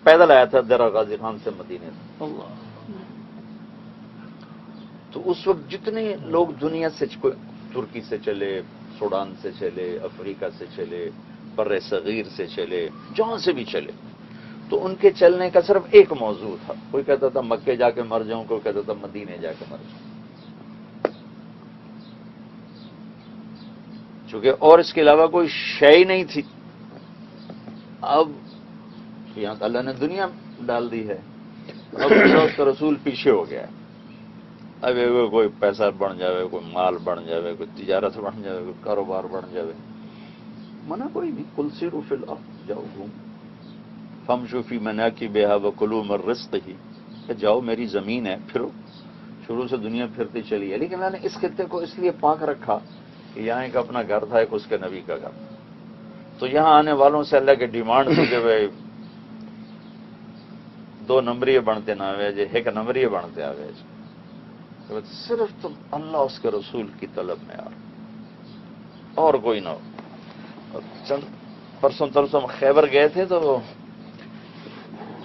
پیدل آیا تھا ڈیرہ غازی خان سے مدینے سے. تو اس وقت جتنے لوگ دنیا سے ترکی سے چلے، سوڈان سے چلے، افریقہ سے چلے، بر صغیر سے چلے، جہاں سے بھی چلے، تو ان کے چلنے کا صرف ایک موضوع تھا. کوئی کہتا تھا مکے جا کے مر جاؤں، کوئی کہتا تھا مدینے جا کے مر جاؤں. چونکہ اور اس کے علاوہ کوئی شے ہی نہیں تھی. اب یہاں اللہ نے دنیا ڈال دی ہے، اب اس کا رسول پیچھے ہو گیا. اب کوئی پیسہ بڑھ جاوے، کوئی مال بڑھ جاوے، کوئی تجارت بڑھ جاوے، کوئی کاروبار بڑھ جاوے، منع کوئی نہیں. کل سیروا فی الارض، جاؤ گھوم. فامشوا فی مناکبہا وکلوا من رزقہ، کہ جاؤ میری زمین ہے پھرو. شروع سے دنیا پھرتی چلی ہے، لیکن اللہ نے اس خطے کو اس لیے پاک رکھا کہ یہاں ایک اپنا گھر تھا، ایک اس کے نبی کا گھر تھا. تو یہاں آنے والوں سے اللہ کی ڈیمانڈ تھی کہ بھائی 2 نمبری بنتے نہ آوے جے، 1 نمبری بنتے آوے جے. صرف تم اللہ اس کے رسول کی طلب میں آ، اور کوئی نہ ہو. چند پرسوں ترسوں خیبر گئے تھے تو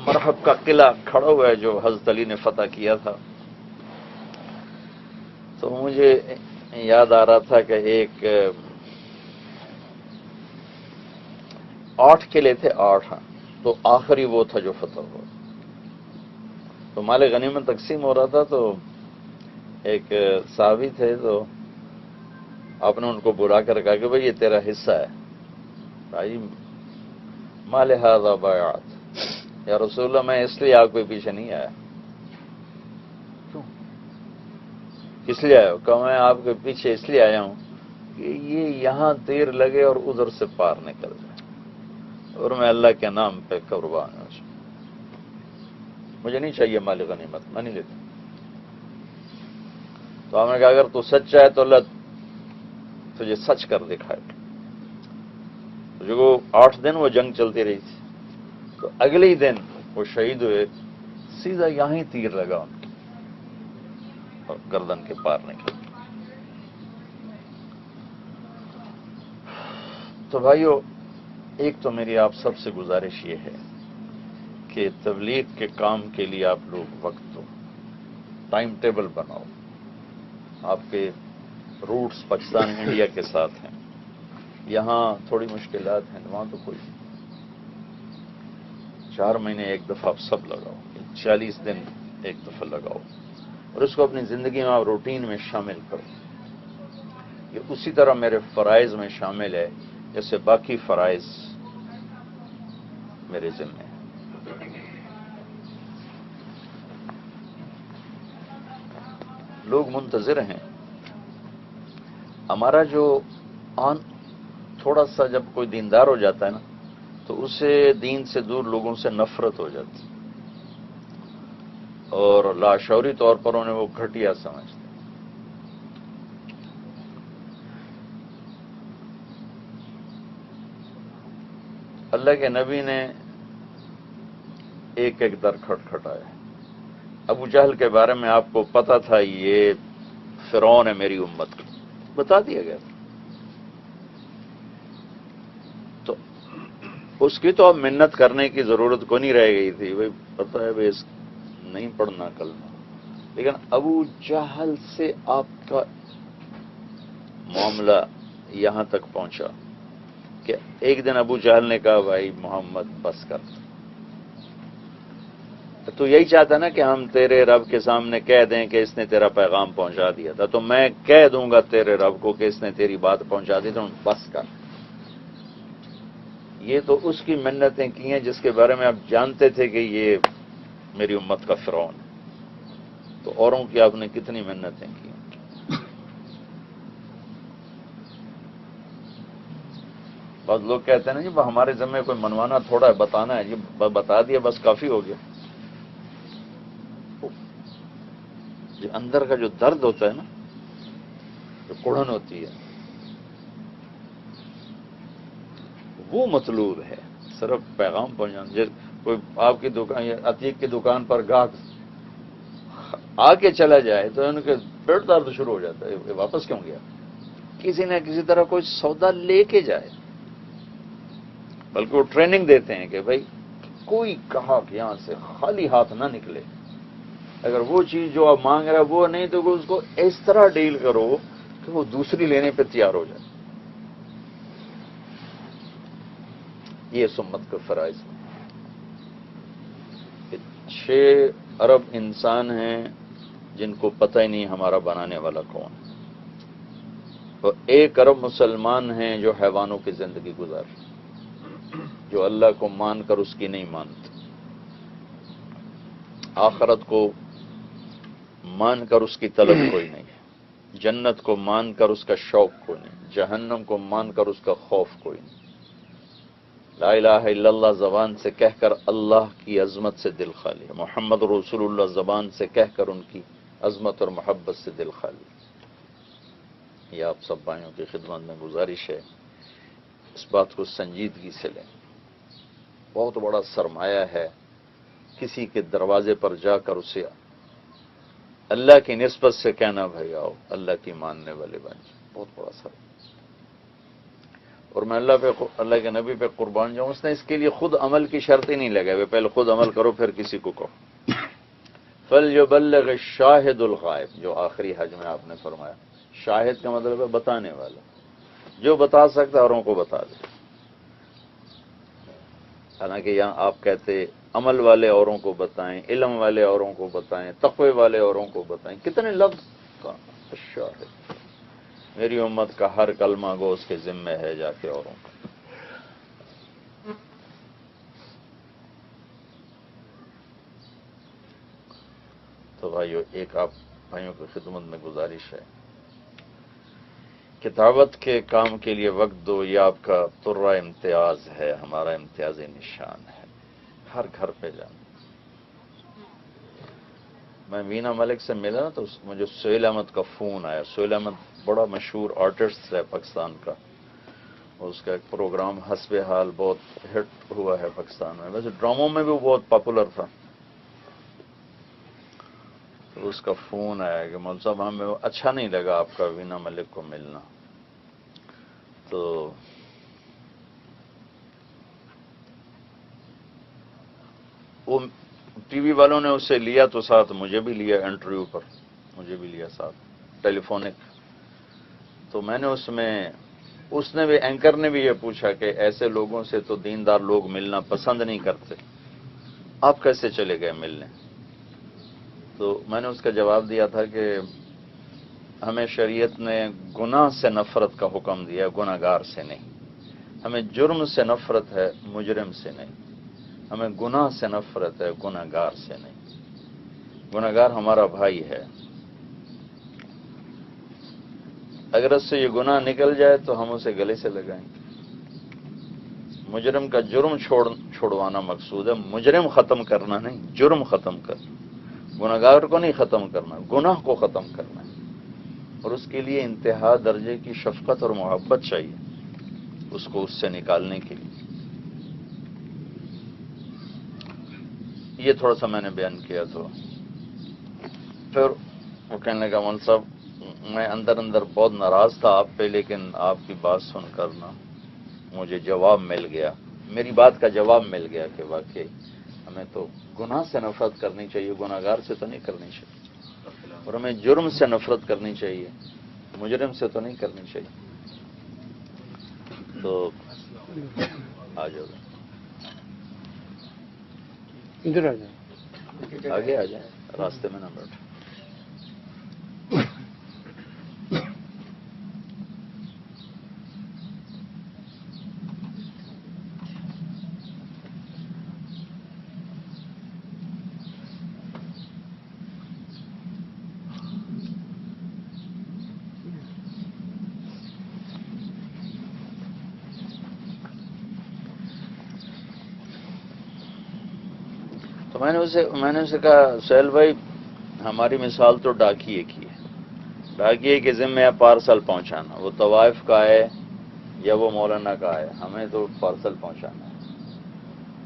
مرحب کا قلعہ کھڑا ہوا ہے جو حضرت علی نے فتح کیا تھا. تو مجھے یاد آ رہا تھا کہ ایک 8 قلعے تھے، 8. تو آخری وہ تھا جو فتح ہوا. تو مال غنیمت تقسیم ہو رہا تھا، تو ایک صحابی تھے، تو آپ نے ان کو بلا کر کہا کہ بھائی یہ تیرا حصہ ہے. بھائی ما لہذا بایعت یا رسول اللہ، میں اس لیے آپ کے پیچھے نہیں آیا. کیوں؟ کس لیے آیا ہو؟ کہ میں آپ کے پیچھے اس لیے آیا ہوں کہ یہ یہاں تیر لگے اور ادھر سے پار نکل جائے، اور میں اللہ کے نام پہ قربان ہوں. مجھے نہیں چاہیے مال غنیمت، میں نہیں لیتا. تو آپ نے کہا اگر تو سچا ہے تو اللہ تجھے سچ کر دکھائے. جو 8 دن وہ جنگ چلتی رہی تھی، تو اگلے ہی دن وہ شہید ہوئے. سیدھا یہاں ہی تیر لگا ان کی اور گردن کے پار نکل. تو بھائیو، ایک تو میری آپ سب سے گزارش یہ ہے کہ تبلیغ کے کام کے لیے آپ لوگ وقت دو، ٹائم ٹیبل بناؤ. آپ کے روٹس پاکستان انڈیا کے ساتھ ہیں، یہاں تھوڑی مشکلات ہیں، وہاں تو کوئی 4 مہینے ایک دفعہ آپ سب لگاؤ، 40 دن ایک دفعہ لگاؤ، اور اس کو اپنی زندگی میں آپ روٹین میں شامل کرو. یہ اسی طرح میرے فرائض میں شامل ہے جیسے باقی فرائض میرے ذمہ ہیں. لوگ منتظر ہیں. ہمارا جو تھوڑا سا جب کوئی دیندار ہو جاتا ہے نا تو اسے دین سے دور لوگوں سے نفرت ہو جاتی، اور لاشعوری طور پر انہیں وہ گھٹیا سمجھتے. اللہ کے نبی نے ایک ایک در کھٹکھٹایا. ابو جہل کے بارے میں آپ کو پتا تھا یہ فرعون ہے میری امت کا، بتا دیا گیا. تو اس کی تو اب منت کرنے کی ضرورت کو نہیں رہ گئی تھی، بھائی پتہ ہے بھائی نہیں پڑھنا کلمہ. لیکن ابو جہل سے آپ کا معاملہ یہاں تک پہنچا کہ ایک دن ابو جہل نے کہا بھائی محمد بس کر. تو یہی چاہتا نا کہ ہم تیرے رب کے سامنے کہہ دیں کہ اس نے تیرا پیغام پہنچا دیا تھا، تو میں کہہ دوں گا تیرے رب کو کہ اس نے تیری بات پہنچا دی، تو بس کر. یہ تو اس کی منتیں کی ہیں جس کے بارے میں آپ جانتے تھے کہ یہ میری امت کا فرعون ہے. تو اوروں کی آپ نے کتنی منتیں کی. بعض لوگ کہتے ہیں نا جی ہمارے ذمہ کوئی منوانا تھوڑا ہے، بتانا ہے، جی بتا دیا بس کافی ہو گیا. جو اندر کا جو درد ہوتا ہے نا، جو کڑھن ہوتی ہے، وہ مطلوب ہے. صرف پیغام پہنچانا. کوئی آپ کی دکان یا عتیق کی دکان پر گاہک آ کے چلا جائے تو ان کے پیٹ درد شروع ہو جاتا ہے، یہ واپس کیوں گیا. کسی نہ کسی طرح کوئی سودا لے کے جائے، بلکہ وہ ٹریننگ دیتے ہیں کہ بھائی کوئی گاہک یہاں سے خالی ہاتھ نہ نکلے. اگر وہ چیز جو آپ مانگ رہے وہ نہیں تو اس کو اس طرح ڈیل کرو کہ وہ دوسری لینے پہ تیار ہو جائے. یہ سمت کا فرائض. 6 ارب انسان ہیں جن کو پتہ ہی نہیں ہمارا بنانے والا کون ہے، اور 1 ارب مسلمان ہیں جو حیوانوں کی زندگی گزار، جو اللہ کو مان کر اس کی نہیں مانتے، آخرت کو مان کر اس کی طلب کوئی نہیں ہے، جنت کو مان کر اس کا شوق کوئی نہیں، جہنم کو مان کر اس کا خوف کوئی نہیں. لا الہ الا اللہ زبان سے کہہ کر اللہ کی عظمت سے دل خالی ہے. محمد رسول اللہ زبان سے کہہ کر ان کی عظمت اور محبت سے دل خالی. یہ آپ سب بھائیوں کی خدمت میں گزارش ہے، اس بات کو سنجیدگی سے لیں. بہت بڑا سرمایہ ہے کسی کے دروازے پر جا کر اسے اللہ کی نسبت سے کہنا بھائی آؤ اللہ کی ماننے والے بن جائیں. بہت بڑا سرمایہ. اور میں اللہ کے نبی پہ قربان جاؤں، اس نے اس کے لیے خود عمل کی شرط ہی نہیں لگائے، پہلے خود عمل کرو پھر کسی کو کہو. فَلْيُبَلِّغِ الشَّاهِدُ الْغَائِبُ، جو آخری حج میں آپ نے فرمایا. شاہد کا مطلب ہے بتانے والا، جو بتا سکتا ہے اوروں کو بتا دے. حالانکہ یہاں آپ کہتے عمل والے اوروں کو بتائیں، علم والے اوروں کو بتائیں، تقوی والے اوروں کو بتائیں. کتنے لفظ کا شاہد. میری امت کا ہر کلمہ گو اس کے ذمہ ہے جا کے اوروں کا. تو بھائیو ایک آپ بھائیوں کی خدمت میں گزارش ہے کہ دعوت کے کام کے لیے وقت دو. یہ آپ کا ترہ امتیاز ہے، ہمارا امتیازی نشان ہے. ہر گھر پہ جانا. میں وینا ملک سے ملا نا تو مجھے سہیل احمد کا فون آیا. سہیل احمد بڑا مشہور آرٹسٹ ہے پاکستان کا، اس کا ایک پروگرام حسب حال بہت ہٹ ہوا ہے پاکستان میں، ویسے ڈراموں میں بھی وہ بہت پاپولر تھا. تو اس کا فون آیا کہ مول صاحب ہمیں اچھا نہیں لگا آپ کا وینا ملک کو ملنا. تو وہ ٹی وی والوں نے اسے لیا تو ساتھ مجھے بھی لیا انٹرویو پر، مجھے بھی لیا ساتھ ٹیلی فونک. تو میں نے اس میں اس نے بھی اینکر نے بھی یہ پوچھا کہ ایسے لوگوں سے تو دیندار لوگ ملنا پسند نہیں کرتے، آپ کیسے چلے گئے ملنے؟ تو میں نے اس کا جواب دیا تھا کہ ہمیں شریعت نے گناہ سے نفرت کا حکم دیا، گناہ گار سے نہیں۔ ہمیں جرم سے نفرت ہے، مجرم سے نہیں۔ ہمیں گناہ سے نفرت ہے، گناہ گار سے نہیں۔ گناہ گار ہمارا بھائی ہے، اگر اس سے یہ گناہ نکل جائے تو ہم اسے گلے سے لگائیں گے۔ مجرم کا جرم چھوڑوانا مقصود ہے، مجرم ختم کرنا نہیں، جرم ختم کرنا۔ گناہ گار کو نہیں ختم کرنا، گناہ کو ختم کرنا ہے، اور اس کے لیے انتہا درجے کی شفقت اور محبت چاہیے اس کو اس سے نکالنے کے لیے۔ یہ تھوڑا سا میں نے بیان کیا۔ تو پھر وہ کہنے لگا مولوی صاحب میں اندر اندر بہت ناراض تھا آپ پہ، لیکن آپ کی بات سن کر نا مجھے جواب مل گیا، میری بات کا جواب مل گیا کہ واقعی ہمیں تو گناہ سے نفرت کرنی چاہیے، گناہ گار سے تو نہیں کرنی چاہیے، اور ہمیں جرم سے نفرت کرنی چاہیے، مجرم سے تو نہیں کرنی چاہیے۔ تو آ جاؤ، ادھر آ جائیں، آگے آ جائیں، راستے میں نہ بیٹھو۔ تو میں نے اسے کہا سہیل بھائی ہماری مثال تو ڈاکیے کی ہے، ڈاکیے کے ذمہ ہے پارسل پہنچانا، وہ طوائف کا ہے یا وہ مولانا کا ہے، ہمیں تو پارسل پہنچانا ہے۔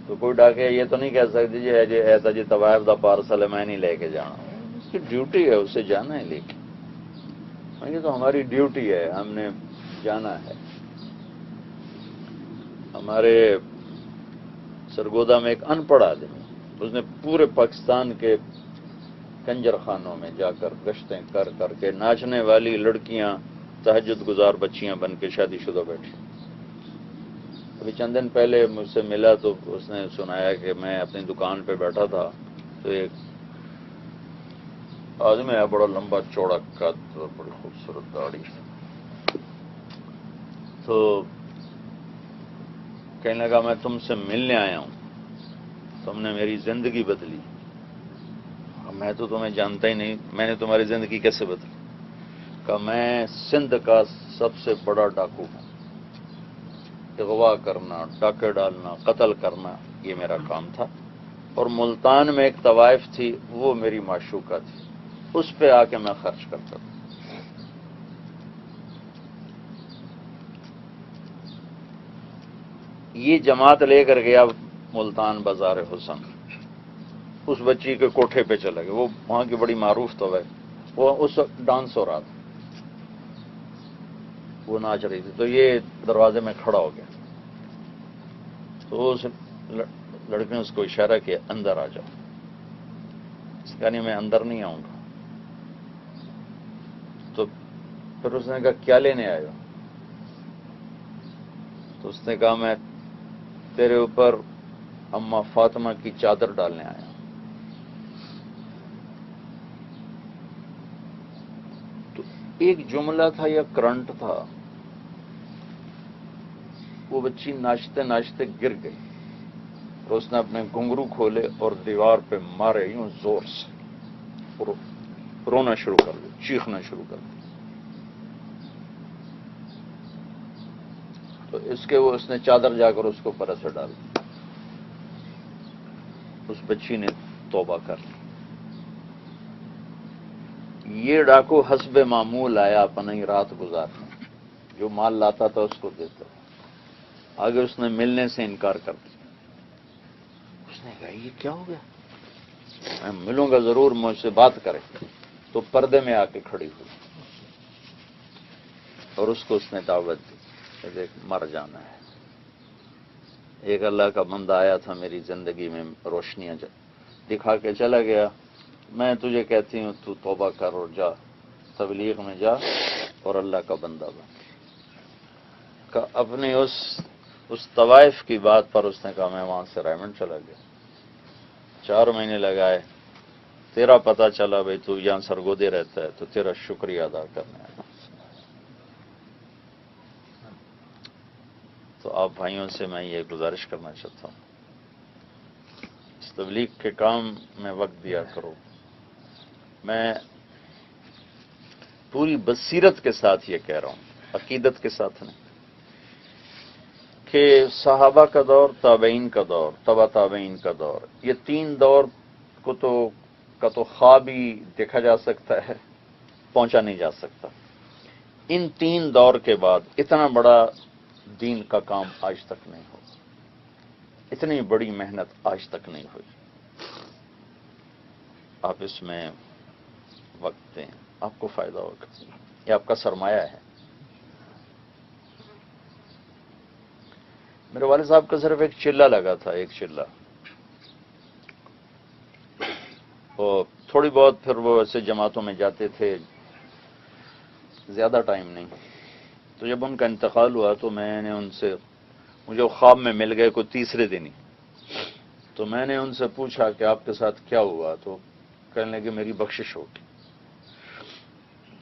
تو کوئی ڈاکیا یہ تو نہیں کہہ سکتی جی ایسا جی طوائف دا پارسل ہے میں نہیں لے کے جانا، اس کی ڈیوٹی ہے، اسے جانا ہے لے کے۔ یہ تو ہماری ڈیوٹی ہے، ہم نے جانا ہے۔ ہمارے سرگودا میں ایک ان پڑھ آدمی، اس نے پورے پاکستان کے کنجر خانوں میں جا کر گشتیں کر کر کے ناچنے والی لڑکیاں تہجد گزار بچیاں بن کے شادی شدہ بیٹھی۔ ابھی چند دن پہلے مجھ سے ملا تو اس نے سنایا کہ میں اپنی دکان پہ بیٹھا تھا تو ایک آدمی ہے بڑا لمبا چوڑا قد، بڑی خوبصورت داڑھی، تو کہنے لگا میں تم سے ملنے آیا ہوں، تم نے میری زندگی بدلی۔ میں تو تمہیں جانتا ہی نہیں، میں نے تمہاری زندگی کیسے بدلی؟ کہا میں سندھ کا سب سے بڑا ڈاکو ہوں، اغوا کرنا، ڈاکے ڈالنا، قتل کرنا یہ میرا کام تھا، اور ملتان میں ایک طوائف تھی وہ میری معشوقہ تھی، اس پہ آ کے میں خرچ کرتا تھا۔ یہ جماعت لے کر گیا ملتان بازار حسن، اس بچی کے کوٹھے پہ چلا گیا، وہ وہاں کی بڑی معروف تو ہے، وہ اس وقت ڈانس ہو رہا تھا، وہ ناچ رہی تھی، تو یہ دروازے میں کھڑا ہو گیا، تو اس لڑکے نے اس کو اشارہ کیا اندر آ جاؤ، اس کا نہیں میں اندر نہیں آؤں گا۔ تو پھر اس نے کہا کیا لینے آئے ہو؟ تو اس نے کہا میں تیرے اوپر اما فاطمہ کی چادر ڈالنے آیا۔ تو ایک جملہ تھا یا کرنٹ تھا، وہ بچی ناچتے ناچتے گر گئی، اور اس نے اپنے گھنگرو کھولے اور دیوار پہ مارے یوں زور سے، اور رونا شروع کر دیا، چیخنا شروع کر دیا۔ تو اس نے چادر جا کر اس کو پر سے ڈال دی، اس بچی نے توبہ کر لی۔ یہ ڈاکو حسب معمول آیا اپنا ہی رات گزارنے، جو مال لاتا تھا اس کو دیتا، آگے اس نے ملنے سے انکار کر دیا۔ اس نے کہا یہ کیا ہو گیا، میں ملوں گا ضرور، مجھ سے بات کرے۔ تو پردے میں آ کے کھڑی ہوئی اور اس کو اس نے دعوت دی کہ دیکھ مر جانا ہے، ایک اللہ کا بندہ آیا تھا میری زندگی میں، روشنیاں دکھا کے چلا گیا، میں تجھے کہتی ہوں تو توبہ کر اور جا تبلیغ میں جا اور اللہ کا بندہ بن۔ اپنی اس طوائف کی بات پر اس نے کہا میں وہاں سے ریمنڈ چلا گیا، 4 مہینے لگائے، تیرا پتہ چلا بھئی تو یہاں سرگودے رہتا ہے تو تیرا شکریہ ادا کرنے آیا۔ تو آپ بھائیوں سے میں یہ گزارش کرنا چاہتا ہوں، اس تبلیغ کے کام میں وقت دیا کرو۔ میں پوری بصیرت کے ساتھ یہ کہہ رہا ہوں، عقیدت کے ساتھ نہیں، کہ صحابہ کا دور، تابعین کا دور، تبع تابعین کا دور، یہ 3 دور کو تو خواب ہی دیکھا جا سکتا ہے، پہنچا نہیں جا سکتا۔ ان 3 دور کے بعد اتنا بڑا دین کا کام آج تک نہیں ہوا، اتنی بڑی محنت آج تک نہیں ہوئی۔ آپ اس میں وقت دیں، آپ کو فائدہ ہوگا، یہ آپ کا سرمایہ ہے۔ میرے والد صاحب کا صرف ایک چلہ لگا تھا، ایک چلہ، اور تھوڑی بہت پھر وہ ایسے جماعتوں میں جاتے تھے، زیادہ ٹائم نہیں۔ تو جب ان کا انتقال ہوا تو میں نے ان سے، مجھے وہ خواب میں مل گئے کوئی تیسرے دن ہی، تو میں نے ان سے پوچھا کہ آپ کے ساتھ کیا ہوا؟ تو کہنے لگے میری بخشش ہوگی۔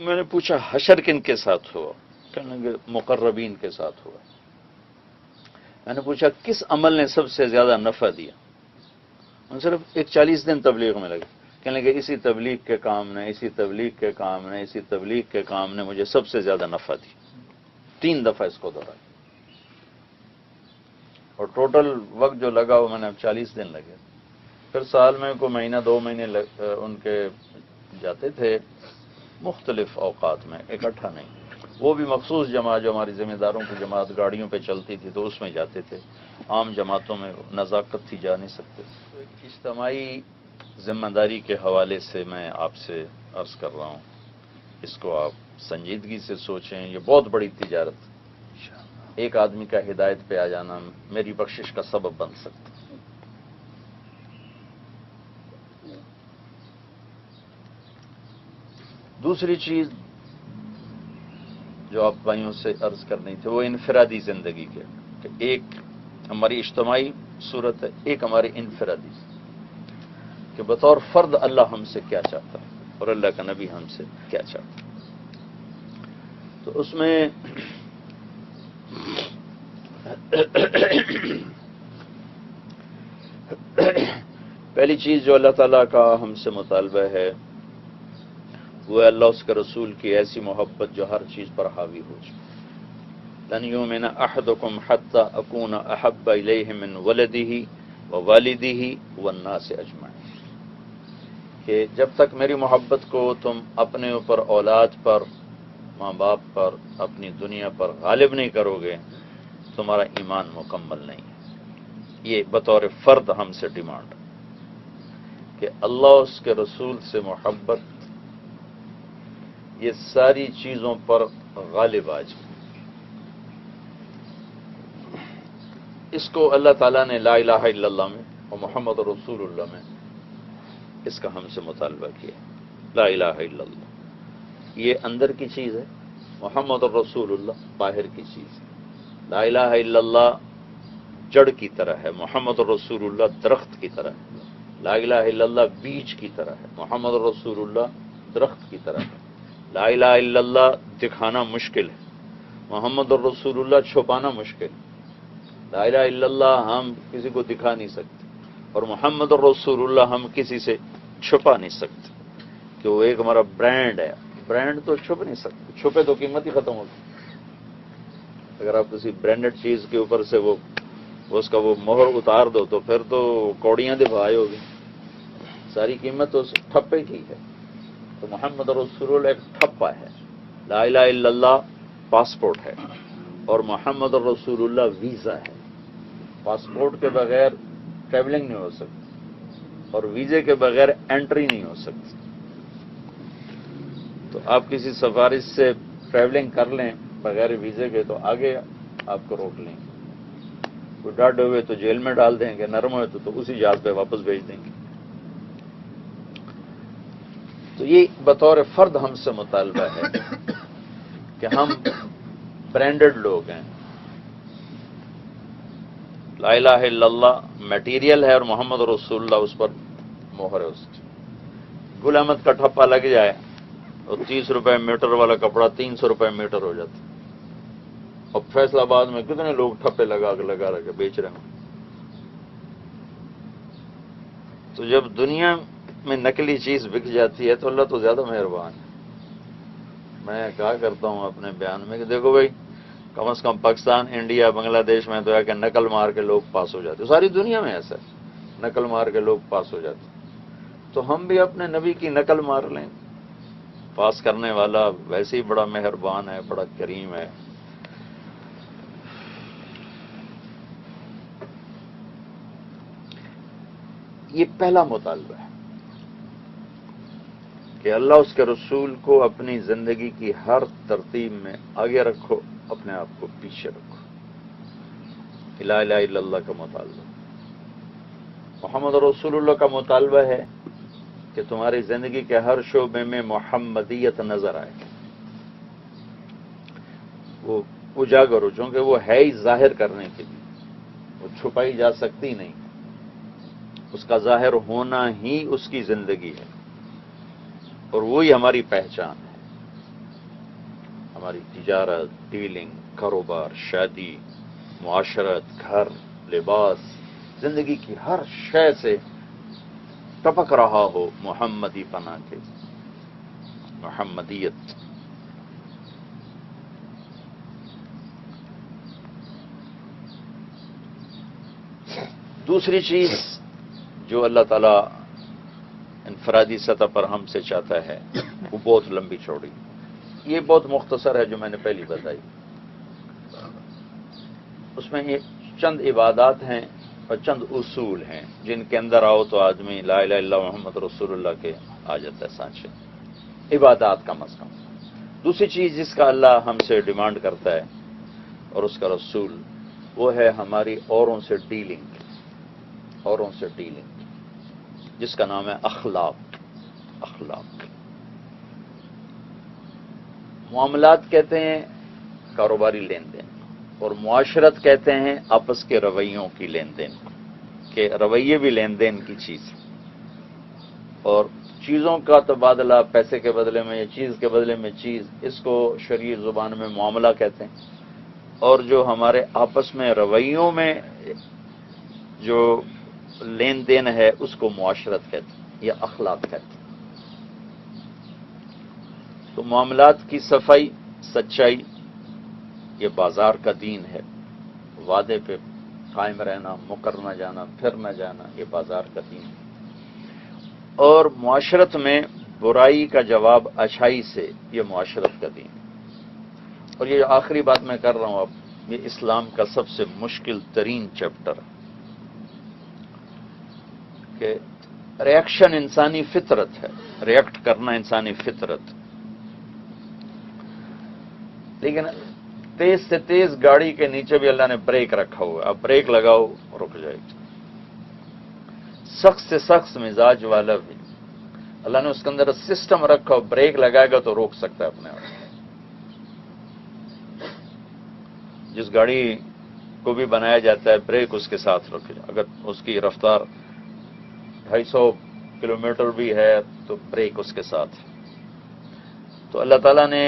میں نے پوچھا حشر کن کے ساتھ ہوا؟ کہنے لگے مقربین کے ساتھ ہوا۔ میں نے پوچھا کس عمل نے سب سے زیادہ نفع دیا؟ ان صرف ایک 40 دن تبلیغ میں لگے، کہنے لگے اسی تبلیغ کے کام نے، اسی تبلیغ کے کام نے، اسی تبلیغ کے کام نے مجھے سب سے زیادہ نفع دی۔ 3 دفعہ اس کو دہرایا، اور ٹوٹل وقت جو لگا وہ میں نے 40 دن لگے۔ پھر سال میں کوئی مہینہ 2 مہینے ان کے جاتے تھے، مختلف اوقات میں، اکٹھا نہیں، وہ بھی مخصوص جماعت جو ہماری ذمہ داروں کی جماعت گاڑیوں پہ چلتی تھی تو اس میں جاتے تھے، عام جماعتوں میں نزاکت تھی جا نہیں سکتے۔ تو ایک اجتماعی ذمہ داری کے حوالے سے میں آپ سے عرض کر رہا ہوں، اس کو آپ سنجیدگی سے سوچیں، یہ بہت بڑی تجارت، ایک آدمی کا ہدایت پہ آ جانا میری بخشش کا سبب بن سکتا۔ دوسری چیز جو آپ بھائیوں سے عرض کرنی تھی وہ انفرادی زندگی کے، کہ ایک ہماری اجتماعی صورت ہے، ایک ہماری انفرادی، کہ بطور فرد اللہ ہم سے کیا چاہتا ہے اور اللہ کا نبی ہم سے کیا چاہتا ہے۔ تو اس میں پہلی چیز جو اللہ تعالیٰ کا ہم سے مطالبہ ہے وہ ہے اللہ اس کے رسول کی ایسی محبت جو ہر چیز پر حاوی ہو جائے۔ لن یؤمن احدکم حتی اکون احب الیہ من ولدہ ووالدہ والناس اجمعین، کہ جب تک میری محبت کو تم اپنے اوپر، اولاد پر، ماں باپ پر، اپنی دنیا پر غالب نہیں کرو گے تمہارا ایمان مکمل نہیں ہے۔ یہ بطور فرد ہم سے ڈیمانڈ ہے کہ اللہ اس کے رسول سے محبت یہ ساری چیزوں پر غالب آ جائے۔ اس کو اللہ تعالیٰ نے لا الہ الا اللہ میں اور محمد رسول اللہ میں اس کا ہم سے مطالبہ کیا۔ لا الہ الا اللہ یہ اندر کی چیز ہے، محمد رسول اللہ باہر کی چیز ہے۔ لا الہ الا اللہ جڑ کی طرح ہے، محمد رسول اللہ درخت کی طرح ہے۔ لا الہ الا اللہ بیج کی طرح ہے، محمد رسول اللہ درخت کی طرح ہے۔ لا الہ الا اللہ دکھانا مشکل ہے، محمد الرسول اللہ چھپانا مشکل ہے۔ لا الہ الا اللہ ہم کسی کو دکھا نہیں سکتے، اور محمد الرسول اللہ ہم کسی سے چھپا نہیں سکتے، کہ وہ ایک ہمارا برانڈ ہے۔ برانڈ تو چھپ نہیں سکتے، چھپے تو قیمت ہی ختم ہوگی۔ اگر آپ کسی برانڈڈ چیز کے اوپر سے وہ اس کا وہ مہر اتار دو تو پھر تو کوڑیاں دبھائی ہوگی، ساری قیمت تو اس ٹھپے کی ہے۔ تو محمد رسول اللہ ایک ٹھپا ہے، لا الہ الا اللہ پاسپورٹ ہے، اور محمد رسول اللہ ویزا ہے۔ پاسپورٹ کے بغیر ٹریولنگ نہیں ہو سکتی، اور ویزے کے بغیر انٹری نہیں ہو سکتی۔ تو آپ کسی سفارش سے ٹریولنگ کر لیں بغیر ویزے کے تو آگے آپ کو روک لیں گے، کوئی ڈاڈے ہوئے تو جیل میں ڈال دیں گے، نرم ہوئے تو اسی جہاز پہ واپس بھیج دیں گے۔ تو یہ بطور فرد ہم سے مطالبہ ہے کہ ہم برانڈڈ لوگ ہیں، لا الہ الا اللہ میٹیریل ہے اور محمد رسول اللہ اس پر مہر ہے اس کی. گل احمد کا ٹھپا لگ جائے اور 30 روپے میٹر والا کپڑا 300 روپے میٹر ہو جاتا. اور فیصل آباد میں کتنے لوگ ٹھپے لگا کے بیچ رہے ہیں. تو جب دنیا میں نکلی چیز بک جاتی ہے تو اللہ تو زیادہ مہربان ہے. میں کہا کرتا ہوں اپنے بیان میں کہ دیکھو بھائی، کم از کم پاکستان، انڈیا، بنگلہ دیش میں تو ہے کہ نقل مار کے لوگ پاس ہو جاتے. ساری دنیا میں ایسا ہے، نقل مار کے لوگ پاس ہو جاتے. تو ہم بھی اپنے نبی کی نقل مار لیں. پاس کرنے والا ویسے ہی بڑا مہربان ہے، بڑا کریم ہے. یہ پہلا مطالبہ ہے کہ اللہ اس کے رسول کو اپنی زندگی کی ہر ترتیب میں آگے رکھو، اپنے آپ کو پیچھے رکھو. لا الہ الا اللہ کا مطالبہ. محمد رسول اللہ کا مطالبہ ہے کہ تمہاری زندگی کے ہر شعبے میں محمدیت نظر آئے، وہ اجاگر ہو، چونکہ وہ ہے ہی ظاہر کرنے کے لیے، وہ چھپائی جا سکتی نہیں. اس کا ظاہر ہونا ہی اس کی زندگی ہے، اور وہی ہماری پہچان ہے. ہماری تجارت، ڈیلنگ، کاروبار، شادی، معاشرت، گھر، لباس، زندگی کی ہر شے سے ٹپک رہا ہو محمدی پناہ کے، محمدیت. دوسری چیز جو اللہ تعالیٰ انفرادی سطح پر ہم سے چاہتا ہے وہ بہت لمبی چوڑی، یہ بہت مختصر ہے جو میں نے پہلی بتائی. اس میں یہ چند عبادات ہیں اور چند اصول ہیں جن کے اندر آؤ تو آدمی لا الہ الا اللہ محمد رسول اللہ کے آ جاتا ہے سانچے. عبادات کم از کم. دوسری چیز جس کا اللہ ہم سے ڈیمانڈ کرتا ہے اور اس کا رسول، وہ ہے ہماری اوروں سے ڈیلنگ، اوروں سے ڈیلنگ جس کا نام ہے اخلاق. اخلاق معاملات کہتے ہیں کاروباری لین دین، اور معاشرت کہتے ہیں آپس کے رویوں کی لین دین، کہ رویے بھی لین دین کی چیز. اور چیزوں کا تبادلہ، پیسے کے بدلے میں یا چیز کے بدلے میں چیز، اس کو شرعی زبان میں معاملہ کہتے ہیں. اور جو ہمارے آپس میں رویوں میں جو لین دین ہے اس کو معاشرت کہتے ہیں یا اخلاق کہتے ہیں. تو معاملات کی صفائی، سچائی، یہ بازار کا دین ہے. وعدے پہ قائم رہنا، مکر نہ جانا، پھر نہ جانا، یہ بازار کا دین ہے. اور معاشرت میں برائی کا جواب اچھائی سے، یہ معاشرت کا دین ہے. اور یہ آخری بات میں کر رہا ہوں اب، یہ اسلام کا سب سے مشکل ترین چیپٹر ہے کہ ریئیکشن انسانی فطرت ہے، ریئیکٹ کرنا انسانی فطرت. لیکن تیز سے تیز گاڑی کے نیچے بھی اللہ نے بریک رکھا ہوا ہے. اب بریک لگاؤ رک جائے گی. سخت سے سخت مزاج والا بھی اللہ نے اس کے اندر سسٹم رکھا ہو، بریک لگائے گا تو روک سکتا ہے اپنے آپ. جس گاڑی کو بھی بنایا جاتا ہے بریک اس کے ساتھ رکھے، اگر اس کی رفتار 250 کلومیٹر بھی ہے تو بریک اس کے ساتھ. تو اللہ تعالیٰ نے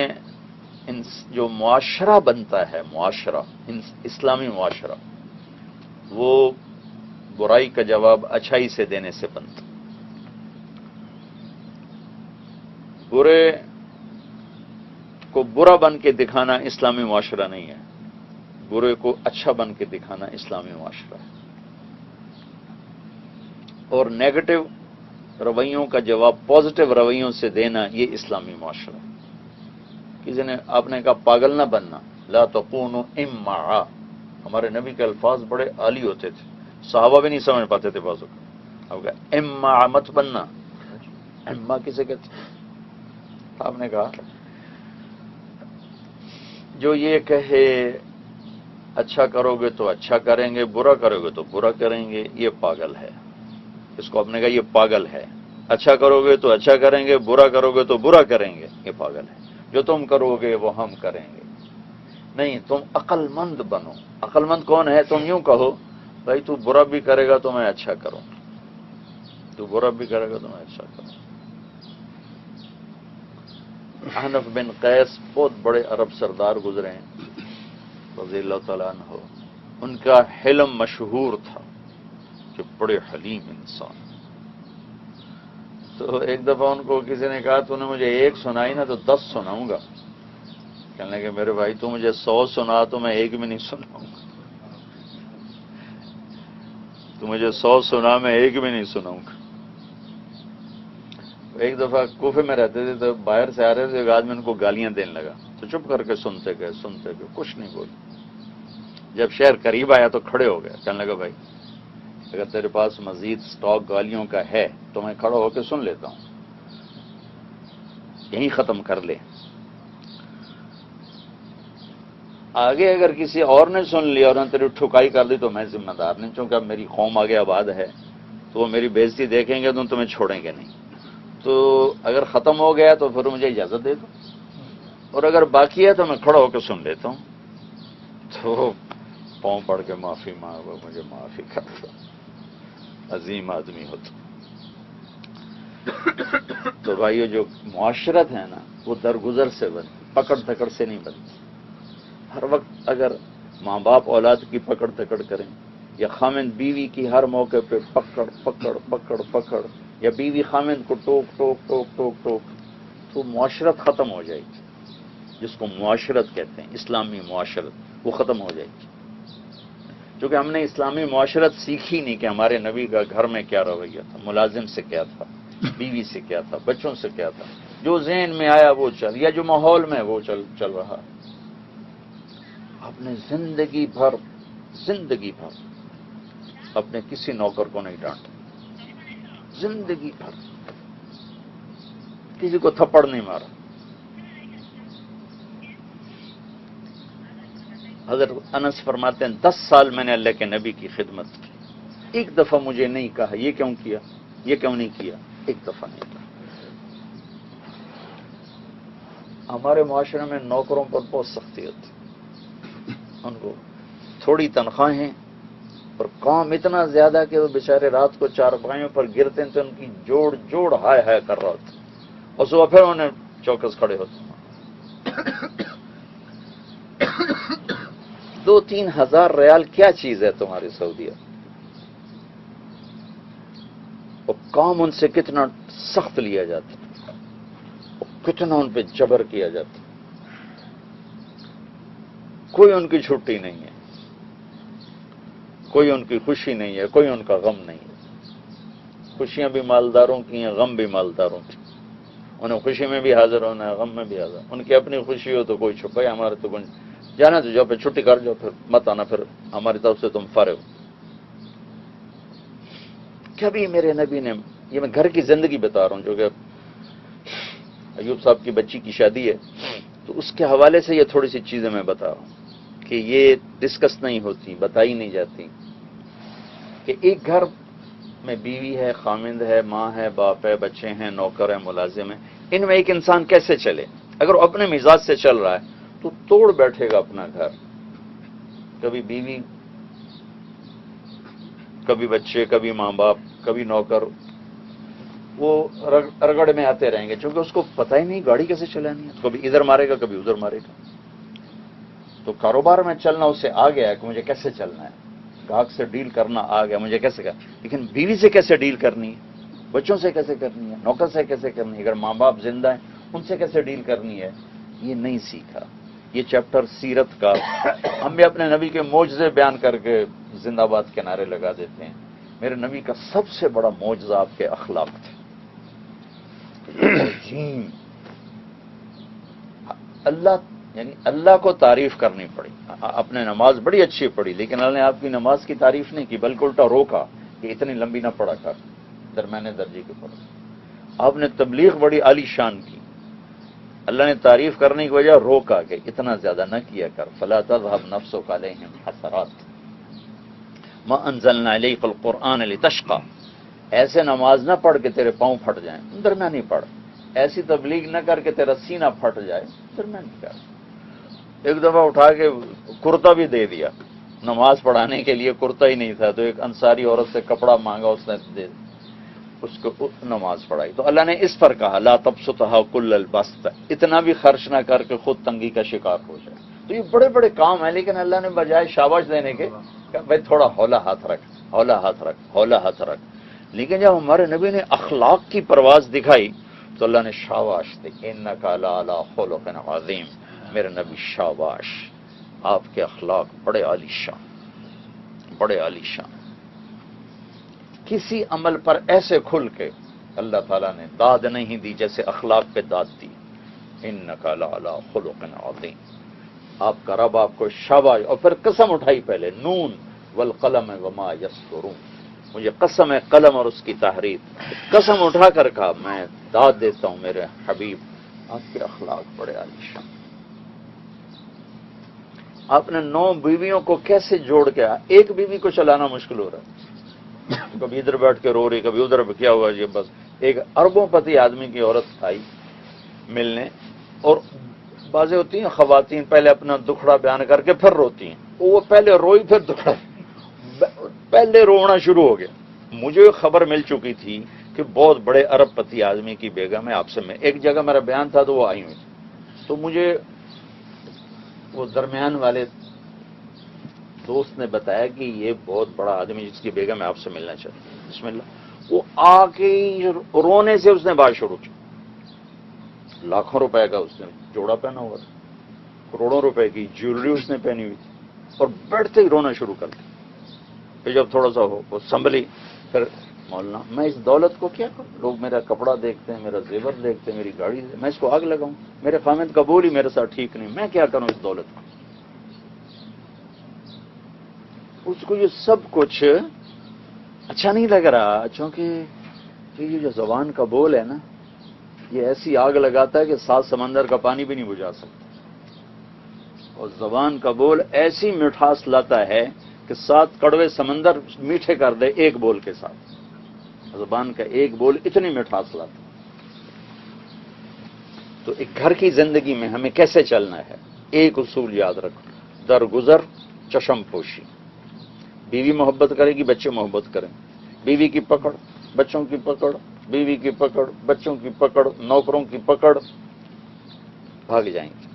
جو معاشرہ بنتا ہے، معاشرہ اسلامی معاشرہ، وہ برائی کا جواب اچھائی سے دینے سے بنتا. برے کو برا بن کے دکھانا اسلامی معاشرہ نہیں ہے، برے کو اچھا بن کے دکھانا اسلامی معاشرہ ہے. اور نیگیٹو رویوں کا جواب پازیٹو رویوں سے دینا، یہ اسلامی معاشرہ ہے. کسی نے آپ نے کہا پاگل نہ بننا، لا تکونوا امعاء. ہمارے نبی کے الفاظ بڑے عالی ہوتے تھے، صحابہ بھی نہیں سمجھ پاتے تھے بعضوں کو. اب کہا امعاء مت بننا. امعاء کسے کہتے ہیں؟ آپ نے کہا جو یہ کہے اچھا کرو گے تو اچھا کریں گے، برا کرو گے تو برا کریں گے، یہ پاگل ہے. اس کو آپ نے کہا یہ پاگل ہے. اچھا کرو گے تو اچھا کریں گے، برا کرو گے تو برا کریں گے، یہ پاگل ہے. جو تم کرو گے وہ ہم کریں گے. نہیں، تم عقل مند بنو. عقل مند کون ہے؟ تم یوں کہو بھائی تو برا بھی کرے گا تو میں اچھا کروں، تو برا بھی کرے گا تو میں اچھا کروں۔ احنف بن قیس بہت بڑے عرب سردار گزرے ہیں رضی اللہ تعالیٰ عنہ، ان کا حلم مشہور تھا کہ بڑے حلیم انسان۔ تو ایک دفعہ ان کو کسی نے کہا تو نے مجھے ایک سنائی نا تو 10 سناؤں گا۔ کہنے لگے میرے بھائی تو مجھے 100 سنا تو میں ایک بھی نہیں سناؤں گا، تو مجھے 100 سنا میں ایک بھی نہیں سناؤں گا۔ ایک دفعہ کوفے میں رہتے تھے تو باہر سے آ رہے تھے، ایک آدمی ان کو گالیاں دینے لگا تو چپ کر کے سنتے گئے کچھ نہیں بولے۔ جب شہر قریب آیا تو کھڑے ہو گئے، کہنے لگا بھائی اگر تیرے پاس مزید سٹاک گالیوں کا ہے تو میں کھڑا ہو کے سن لیتا ہوں، یہیں ختم کر لے، آگے اگر کسی اور نے سن لیا اور نے تیری ٹھکائی کر دی تو میں ذمہ دار نہیں، چونکہ اب میری قوم آگے آباد ہے تو وہ میری بےزتی دیکھیں گے تو تمہیں چھوڑیں گے نہیں، تو اگر ختم ہو گیا تو پھر مجھے اجازت دے دو، اور اگر باقی ہے تو میں کھڑا ہو کے سن لیتا ہوں۔ تو پاؤں پڑ کے معافی مانگو، مجھے معافی کر دو، عظیم آدمی ہو تو بھائیو جو معاشرت ہے نا وہ درگزر سے بنتی، پکڑ دھکڑ سے نہیں بنتی۔ ہر وقت اگر ماں باپ اولاد کی پکڑ دھکڑ کریں، یا خامند بیوی کی ہر موقع پہ پکڑ پکڑ پکڑ پکڑ، یا بیوی خامند کو ٹوک ٹوک ٹوک ٹوک ٹوک، تو معاشرت ختم ہو جائے گی، جس کو معاشرت کہتے ہیں، اسلامی معاشرت، وہ ختم ہو جائے گی۔ کیونکہ ہم نے اسلامی معاشرت سیکھی نہیں کہ ہمارے نبی کا گھر میں کیا رویہ تھا، ملازم سے کیا تھا، بیوی سے کیا تھا، بچوں سے کیا تھا، جو ذہن میں آیا وہ چل، یا جو ماحول میں وہ چل رہا۔ آپ نے زندگی بھر اپنے کسی نوکر کو نہیں ڈانٹا، زندگی بھر کسی کو تھپڑ نہیں مارا۔ حضرت انس فرماتے ہیں 10 سال میں نے اللہ کے نبی کی خدمت کی، ایک دفعہ مجھے نہیں کہا یہ کیوں کیا، یہ کیوں نہیں کیا، ایک دفعہ نہیں کہا۔ ہمارے معاشرے میں نوکروں پر بہت سختی ہوتی، ان کو تھوڑی تنخواہیں اور کام اتنا زیادہ کہ وہ بیچارے رات کو چارپائیوں پر گرتے ہیں تو ان کی جوڑ ہائے ہائے کر رہا ہوتا، اور صبح پھر انہیں چوکس کھڑے ہوتے ہیں۔ 2-3 ہزار ریال کیا چیز ہے تمہاری سعودیہ، اور کام ان سے کتنا سخت لیا جاتا، کتنا ان پہ جبر کیا جاتا، کوئی ان کی چھٹی نہیں ہے، کوئی ان کی خوشی نہیں ہے، کوئی ان کا غم نہیں ہے۔ خوشیاں بھی مالداروں کی ہیں، غم بھی مالداروں کی، انہیں خوشی میں بھی حاضر ہونا ہے، غم میں بھی حاضر، ان کی اپنی خوشی ہو تو کوئی چھپائے، ہمارے تو کوئی جانا تو جاؤ، پھر چھٹی کر جاؤ، پھر مت آنا، پھر ہماری طرف سے تم فارغ ہو۔ کبھی میرے نبی نے، یہ میں گھر کی زندگی بتا رہا ہوں، جو کہ ایوب صاحب کی بچی کی شادی ہے تو اس کے حوالے سے یہ تھوڑی سی چیزیں میں بتا رہا ہوں کہ یہ ڈسکس نہیں ہوتی، بتائی نہیں جاتی، کہ ایک گھر میں بیوی ہے، خامند ہے، ماں ہے، باپ ہے، بچے ہیں، نوکر ہے، ملازم ہے، ان میں ایک انسان کیسے چلے؟ اگر وہ اپنے مزاج سے چل رہا ہے تو توڑ بیٹھے گا اپنا گھر، کبھی بیوی، کبھی بچے، کبھی ماں باپ، کبھی نوکر، وہ رگڑ میں آتے رہیں گے، چونکہ اس کو پتہ ہی نہیں گاڑی کیسے چلانی ہے، کبھی ادھر مارے گا کبھی ادھر مارے گا۔ تو کاروبار میں چلنا اسے آ گیا ہے کہ مجھے کیسے چلنا ہے، گاہک سے ڈیل کرنا آ گیا مجھے کیسے کرنا، لیکن بیوی سے کیسے ڈیل کرنی ہے، بچوں سے کیسے کرنی ہے، نوکر سے کیسے کرنی ہے، اگر ماں باپ زندہ ہیں ان سے کیسے ڈیل کرنی ہے، یہ نہیں سیکھا۔ یہ چیپٹر سیرت کا ہم بھی اپنے نبی کے معجزے بیان کر کے زندہ باد کے نعرے لگا دیتے ہیں۔ میرے نبی کا سب سے بڑا معجزہ آپ کے اخلاق تھے، عظیم۔ اللہ کو تعریف کرنی پڑی، اپنے نماز بڑی اچھی پڑھی، لیکن اللہ نے آپ کی نماز کی تعریف نہیں کی، بلکہ الٹا روکا کہ اتنی لمبی نہ پڑھا کر، درمیانے درجے کی پڑھو۔ آپ نے تبلیغ بڑی عالی شان کی، اللہ نے تعریف کرنے کی وجہ روکا کہ اتنا زیادہ نہ کیا کر، فلا تذهب نفسك عليهم حسرات ما انزلنا عليك القرآن لتشقى، ایسے نماز نہ پڑھ کہ تیرے پاؤں پھٹ جائیں، درمیانی پڑھ، ایسی تبلیغ نہ کر کہ تیرا سینہ پھٹ جائے، درمیانی کر۔ ایک دفعہ اٹھا کے کرتا بھی دے دیا، نماز پڑھانے کے لیے کرتا ہی نہیں تھا، تو ایک انصاری عورت سے کپڑا مانگا، اس نے دے اس کو نماز پڑھائی. تو اللہ نے اس پر کہا لا تبسطها کل البسط، اتنا بھی خرچ نہ کر کے خود تنگی کا شکار ہو جائے. تو یہ بڑے بڑے کام ہیں، لیکن اللہ نے بجائے شاباش دینے کے کہ بھائی تھوڑا ہولا ہاتھ رکھ، ہولا ہاتھ رکھ، ہولا ہاتھ رکھ. لیکن جب ہمارے نبی نے اخلاق کی پرواز دکھائی تو اللہ نے شاباش دی، انک لعلی خلق عظیم، میرے نبی شاباش، آپ کے اخلاق بڑے عالی شان، بڑے عالی شان. کسی عمل پر ایسے کھل کے اللہ تعالیٰ نے داد نہیں دی جیسے اخلاق پہ داد دی. انک لعلی خلق عظیم، آپ کا رب آپ کو شاباش. اور پھر قسم اٹھائی پہلے، نون والقلم وما یسطرون، مجھے قسم ہے قلم اور اس کی تحریر. قسم اٹھا کر کہا میں داد دیتا ہوں میرے حبیب، آپ کے اخلاق بڑے عالی شان. آپ نے 9 بیویوں کو کیسے جوڑ کے، ایک بیوی کو چلانا مشکل ہو رہا ہے، کبھی ادھر بیٹھ کے رو رہی، کبھی ادھر کیا ہوا. یہ بس ایک اربوں پتی آدمی کی عورت آئی ملنے، اور بازیں ہوتی ہیں خواتین پہلے اپنا دکھڑا بیان کر کے پھر روتی ہیں، وہ پہلے روئی پھر دکھڑا، پہلے رونا شروع ہو گیا. مجھے خبر مل چکی تھی کہ بہت بڑے ارب پتی آدمی کی بیگم ہے آپ سے. میں ایک جگہ میرا بیان تھا تو وہ آئی ہوئی، تو مجھے وہ درمیان والے دوست نے بتایا کہ یہ بہت بڑا آدمی جس کی بیگم ہے آپ سے ملنا چاہتے ہیں. بسم اللہ. وہ آ کے رونے سے اس نے بات شروع کی. لاکھوں روپے کا اس نے جوڑا پہنا ہوا تھا، کروڑوں روپے کی جیولری اس نے پہنی ہوئی تھی، اور بیٹھتے ہی رونا شروع کر دیا. پھر جب تھوڑا سا ہو وہ سنبھلی، پھر مولانا میں اس دولت کو کیا کروں، لوگ میرا کپڑا دیکھتے ہیں، میرا زیور دیکھتے ہیں، میری گاڑی، میں اس کو آگ لگاؤں، میرے خامد قبول ہی میرے ساتھ ٹھیک نہیں، میں کیا کروں اس دولت کو. اس کو یہ سب کچھ اچھا نہیں لگ رہا، چونکہ یہ جو زبان کا بول ہے نا، یہ ایسی آگ لگاتا ہے کہ 7 سمندر کا پانی بھی نہیں بجھا سکتا. اور زبان کا بول ایسی مٹھاس لاتا ہے کہ 7 کڑوے سمندر میٹھے کر دے ایک بول کے ساتھ. زبان کا ایک بول اتنی مٹھاس لاتا ہے. تو ایک گھر کی زندگی میں ہمیں کیسے چلنا ہے، ایک اصول یاد رکھو، درگزر چشم پوشی. بیوی محبت کرے گی، بچے محبت کریں. بیوی کی پکڑ، بچوں کی پکڑ، بیوی کی پکڑ، بچوں کی پکڑ، نوکروں کی پکڑ، بھاگ جائیں گے.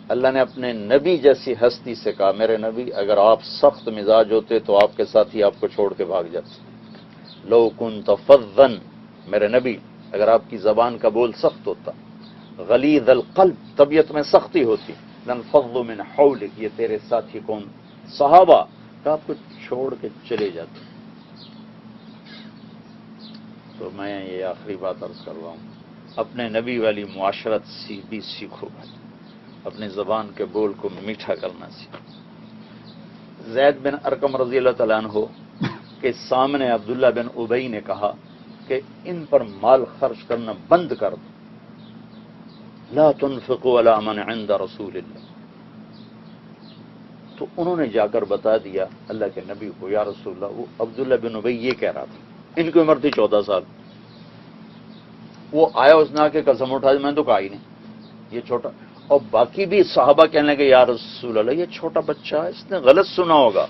اللہ نے اپنے نبی جیسی ہستی سے کہا میرے نبی اگر آپ سخت مزاج ہوتے تو آپ کے ساتھی آپ کو چھوڑ کے بھاگ جاتے. لو کنت فظا، میرے نبی اگر آپ کی زبان کا بول سخت ہوتا، غلیظ القلب، طبیعت میں سختی ہوتی، لانفضوا من حولک، یہ تیرے ساتھی کون، صحابہ کہ آپ کو چھوڑ کے چلے جاتے. تو میں یہ آخری بات عرض کر رہا ہوں، اپنے نبی والی معاشرت بھی سیکھو، اپنے زبان کے بول کو میٹھا کرنا سیکھو. زید بن ارقم رضی اللہ تعالیٰ عنہ کے سامنے عبداللہ بن ابی نے کہا کہ ان پر مال خرچ کرنا بند کر دو، لا تنفقوا علی من عند رسول اللہ. تو انہوں نے جا کر بتا دیا اللہ کے نبی کو، یا رسول اللہ، وہ عبداللہ بن ابی یہ کہہ رہا تھا، ان کی عمر تھی 14 سال. وہ آیا، اس نے آ کے قسم اٹھا دی، میں تو کہا ہی نہیں یہ چھوٹا. اور باقی بھی صحابہ کہنے لگے یا رسول اللہ یہ چھوٹا بچہ ہے، اس نے غلط سنا ہوگا.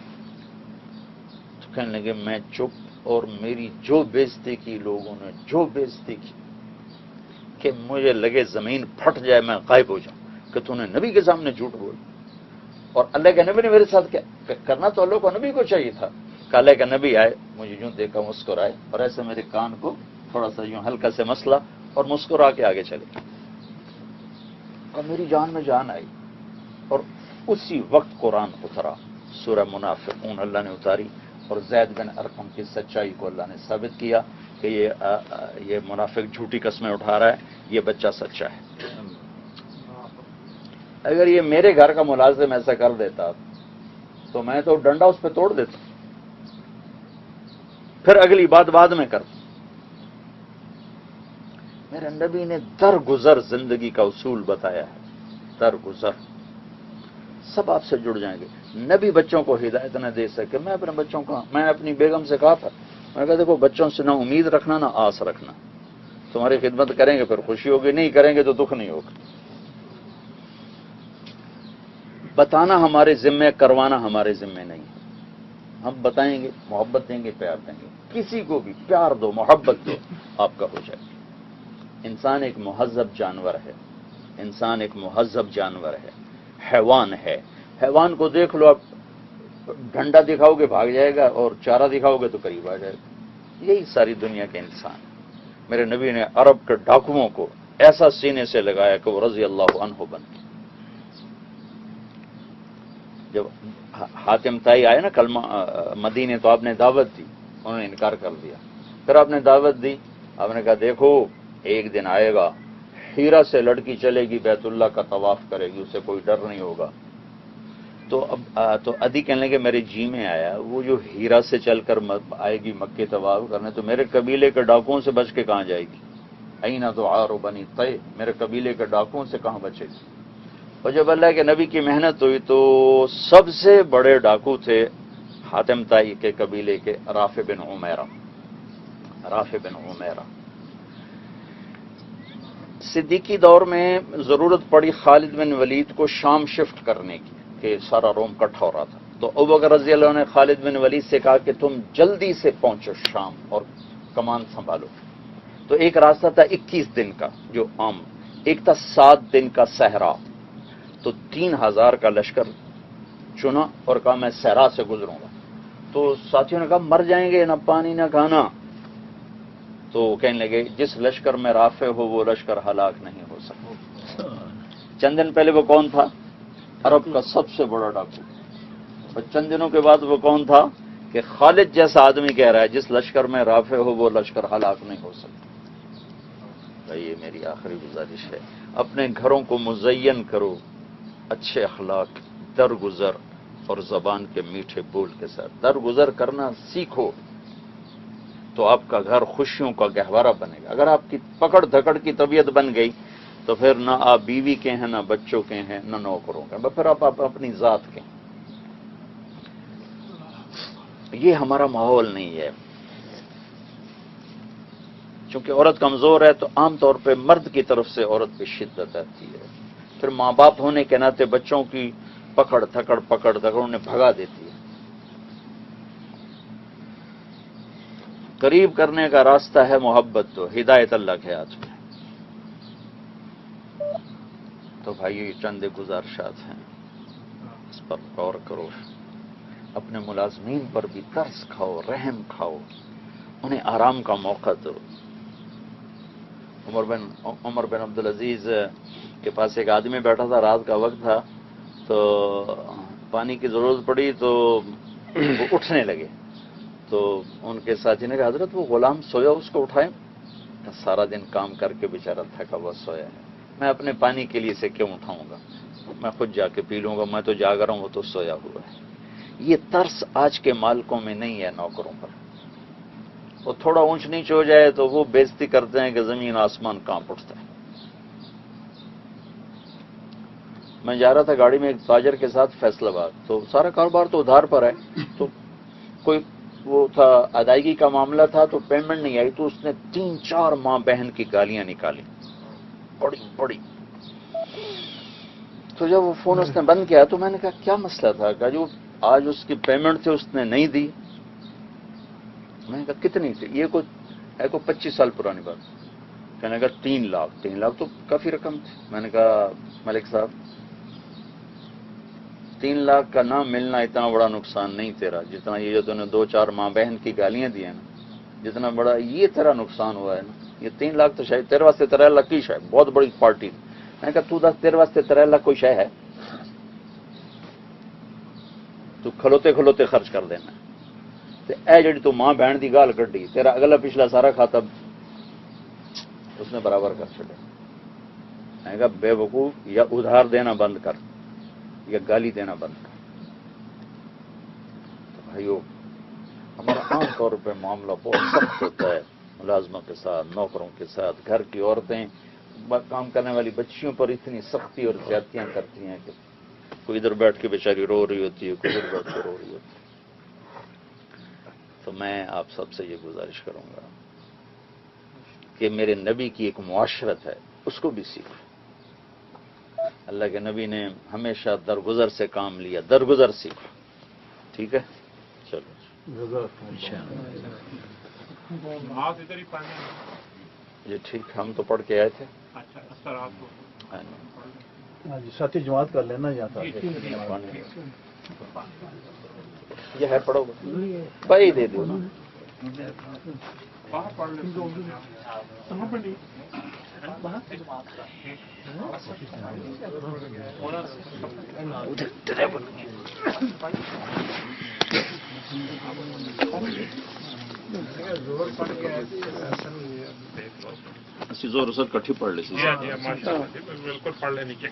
تو کہنے لگے میں چپ، اور میری جو بےزتی کی لوگوں نے، جو بےزتی کی کہ مجھے لگے زمین پھٹ جائے، میں غائب ہو جاؤں کہ تو نے نبی کے سامنے جھوٹ بول. اور اللہ کے نبی نے میرے ساتھ کیا کرنا تو اللہ کو نبی کو چاہیے تھا کہ اللہ کے نبی آئے، مجھے یوں دیکھا، مسکرائے، اور ایسے میرے کان کو تھوڑا سا یوں ہلکا سے مسلا اور مسکرا کے آگے چلے. اور میری جان میں جان آئی. اور اسی وقت قرآن اترا، سورہ منافقون اللہ نے اتاری، اور زید بن ارقم کی سچائی کو اللہ نے ثابت کیا کہ یہ منافق جھوٹی قسمیں اٹھا رہا ہے، یہ بچہ سچا ہے. اگر یہ میرے گھر کا ملازم ایسا کر دیتا تو میں تو ڈنڈا اس پہ توڑ دیتا، پھر اگلی بات بعد میں کر. میرے نبی نے درگزر زندگی کا اصول بتایا ہے، درگزر. سب آپ سے جڑ جائیں گے. نبی بچوں کو ہدایت نہ دے سکے. میں اپنے بچوں کو، میں اپنی بیگم سے کہا تھا، میں کہا دیکھو بچوں سے نہ امید رکھنا نہ آس رکھنا، تمہاری خدمت کریں گے پھر خوشی ہوگی، نہیں کریں گے تو دکھ نہیں ہوگا. بتانا ہمارے ذمے، کروانا ہمارے ذمے نہیں ہے۔ ہم بتائیں گے، محبت دیں گے، پیار دیں گے، کسی کو بھی پیار دو، محبت دو، آپ کا ہو جائے۔ انسان ایک مہذب جانور ہے، انسان ایک مہذب جانور ہے، حیوان ہے۔ حیوان کو دیکھ لو، آپ ڈنڈا دکھاؤ گے بھاگ جائے گا، اور چارہ دکھاؤ گے تو قریب آ جائے گا۔ یہی ساری دنیا کے انسان ہے۔ میرے نبی نے عرب کے ڈاکوؤں کو ایسا سینے سے لگایا کہ وہ رضی اللہ عنہ بن گئے۔ جب حاتم طائی آئے نا کلمہ مدینے، تو آپ نے دعوت دی، انہوں نے انکار کر دیا۔ پھر آپ نے دعوت دی، آپ نے کہا دیکھو ایک دن آئے گا، ہیرا سے لڑکی چلے گی، بیت اللہ کا طواف کرے گی، اسے کوئی ڈر نہیں ہوگا۔ تو ادی کہنے لگے میرے جی میں آیا، وہ جو ہیرا سے چل کر آئے گی مکے طواف کرنے، تو میرے قبیلے کے ڈاکوؤں سے بچ کے کہاں جائے گی؟ اینا دعار بنی طے، میرے قبیلے کے ڈاکوؤں سے کہاں بچے گی؟ اور جب اللہ کے نبی کی محنت ہوئی تو سب سے بڑے ڈاکو تھے حاتم طائی کے قبیلے کے رافع بن عمیرہ۔ رافع بن عمیرہ صدیقی دور میں ضرورت پڑی خالد بن ولید کو شام شفٹ کرنے کی، کہ سارا روم کٹھا ہو رہا تھا، تو ابوبکر رضی اللہ عنہ نے خالد بن ولید سے کہا کہ تم جلدی سے پہنچو شام اور کمان سنبھالو۔ تو ایک راستہ تھا 21 دن کا جو عام، ایک تھا 7 دن کا صحرا۔ تو 3000 کا لشکر چنا اور کہا میں صحرا سے گزروں گا۔ تو ساتھیوں نے کہا مر جائیں گے، نہ پانی نہ کھانا۔ تو کہنے لگے جس لشکر میں رافع ہو وہ لشکر ہلاک نہیں ہو سکتا۔ چند دن پہلے وہ کون تھا؟ عرب کا سب سے بڑا ڈاکو۔ اور چند دنوں کے بعد وہ کون تھا؟ کہ خالد جیسا آدمی کہہ رہا ہے جس لشکر میں رافع ہو وہ لشکر ہلاک نہیں ہو سکتا۔ بھائی یہ میری آخری گزارش ہے، اپنے گھروں کو مزین کرو اچھے اخلاق، درگزر اور زبان کے میٹھے بول کے ساتھ۔ درگزر کرنا سیکھو تو آپ کا گھر خوشیوں کا گہوارہ بنے گا۔ اگر آپ کی پکڑ دھکڑ کی طبیعت بن گئی تو پھر نہ آپ بیوی کے ہیں، نہ بچوں کے ہیں، نہ نوکروں کے، پھر آپ اپنی ذات کے ہیں۔ یہ ہمارا ماحول نہیں ہے۔ چونکہ عورت کمزور ہے تو عام طور پہ مرد کی طرف سے عورت پہ شدت آتی ہے، پھر ماں باپ ہونے کے ناطے بچوں کی پکڑ دھکڑ انہیں بھگا دیتی ہے۔ قریب کرنے کا راستہ ہے محبت، تو ہدایت اللہ کے ہاتھ میں۔ تو بھائی یہ چند گزارشات ہیں، اس پر غور کرو، اپنے ملازمین پر بھی ترس کھاؤ، رحم کھاؤ، انہیں آرام کا موقع دو۔ عمر بن عبدالعزیز کے پاس ایک آدمی بیٹھا تھا، رات کا وقت تھا، تو پانی کی ضرورت پڑی تو وہ اٹھنے لگے، تو ان کے ساتھی نے کہا حضرت وہ غلام سویا، اس کو اٹھائیں۔ سارا دن کام کر کے بیچارہ تھکا ہوا سویا ہے، میں اپنے پانی کے لیے اسے کیوں اٹھاؤں گا، میں خود جا کے پی لوں گا، میں تو جاگ رہا ہوں، وہ تو سویا ہوا ہے۔ یہ ترس آج کے مالکوں میں نہیں ہے نوکروں پر۔ وہ تھوڑا اونچ نیچ ہو جائے تو وہ بےزتی کرتے ہیں کہ زمین آسمان کانپ اٹھتا ہے۔ میں جا رہا تھا گاڑی میں ایک تاجر کے ساتھ فیصل آباد، تو سارا کاروبار تو ادھار پر ہے، تو کوئی وہ تھا ادائیگی کا معاملہ تھا، تو پیمنٹ نہیں آئی، تو اس نے 3-4 ماں بہن کی گالیاں نکالی بڑی بڑی۔ تو جب وہ فون اس نے بند کیا تو میں نے کہا کیا مسئلہ تھا؟ کہا جو آج اس کی پیمنٹ تھی اس نے نہیں دی۔ میں نے کہا کتنی تھی؟ یہ کوئی 25 سال پرانی بات۔ کہنے لگا 3 لاکھ۔ 3 لاکھ تو کافی رقم تھی۔ میں نے کہا ملک صاحب 3 لاکھ کا نہ ملنا اتنا بڑا نقصان نہیں تیرا، جتنا یہ جو تم نے 2-4 ماں بہن کی گالیاں دی ہیں نا، جتنا بڑا یہ تیرا نقصان ہوا ہے نا، یہ 3 لاکھ تو شاید تیرے واسطے 3 لاکھ کی شاید بہت بڑی پارٹی۔ میں نے کہا تو دس تیرے واسطے 3 لاکھ کوئی شے ہے؟ تو کھلوتے کھلوتے خرچ کر دینا۔ تے اے جڑی تو ماں بہن دی گال کڈی، تیرا اگلا پچھلا سارا کھاتا اس نے برابر کر چھڑے۔ میں نے کہا بے وقوف، یا ادھار دینا بند کر یا گالی دینا بند کر۔ تو بھائیو ہمارا عام طور پہ معاملہ بہت سخت ہوتا ہے ملازموں کے ساتھ، نوکروں کے ساتھ، گھر کی عورتیں کام کرنے والی بچیوں پر اتنی سختی اور زیادتیاں کرتی ہیں کہ کوئی ادھر بیٹھ کے بیچاری رو رہی ہوتی ہے، کوئی ادھر بیٹھ کے رو رہی ہوتی ہے۔ تو میں آپ سب سے یہ گزارش کروں گا کہ میرے نبی کی ایک معاشرت ہے، اس کو بھی سیکھو۔ اللہ کے نبی نے ہمیشہ درگزر سے کام لیا، درگزر سیکھو، ٹھیک ہے؟ چلو ہاتھ ادھر ہی پڑھنے ہیں۔ یہ ٹھیک، ہم تو پڑھ کے آئے تھے۔ اچھا اثر آپ کو ہاں جی، ساتھی جماعت کر لینا یہاں تھا۔ یہ ہے، پڑھو گے بھائی، دے دو نا۔ باہر پڑھ لیں اسی زور سے کٹھی پڑھ لی سی۔ جی ماشاء اللہ جی، بالکل پڑھ لینے کے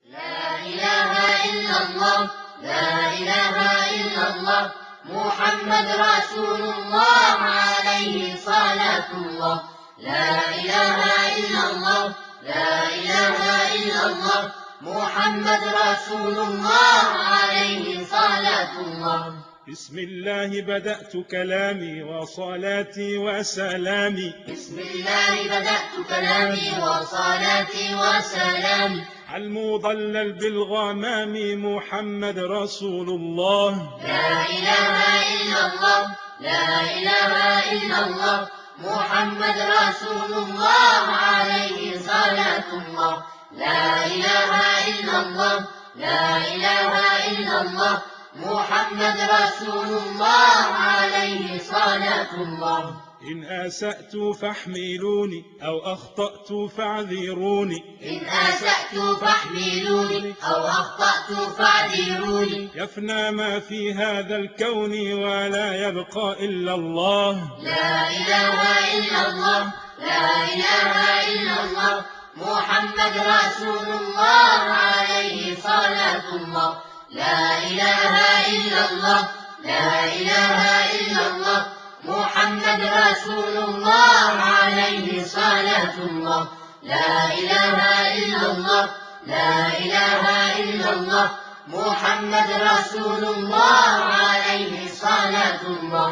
لا إله إلا الله لا إله إلا الله محمد رسول الله عليه صلاة الله لا إله إلا الله لا إله إلا الله محمد رسول الله عليه صلاة الله بسم الله بدأت كلامي وصلاتي وسلامي بسم الله بدأت كلامي وصلاتي وسلامي المضلل بالغمام محمد رسول الله لا إله إلا الله لا إله إلا الله محمد رسول الله عليه صلاة الله لا إله إلا الله لا إله إلا الله محمد رسول الله عليه صلاة الله إن أسأت فاحملوني أو أخطأت فاعذروني إن أسأت فاحملوني أو أخطأت فاعذروني يفنى ما في هذا الكون ولا يبقى إلا الله لا إله إلا الله لا إله إلا الله محمد رسول الله عليه صلاة الله لا إله إلا الله لا إله إلا الله محمد رسول الله عليه صلاة الله لا إله إلا الله لا إله إلا الله محمد رسول الله عليه صلاة الله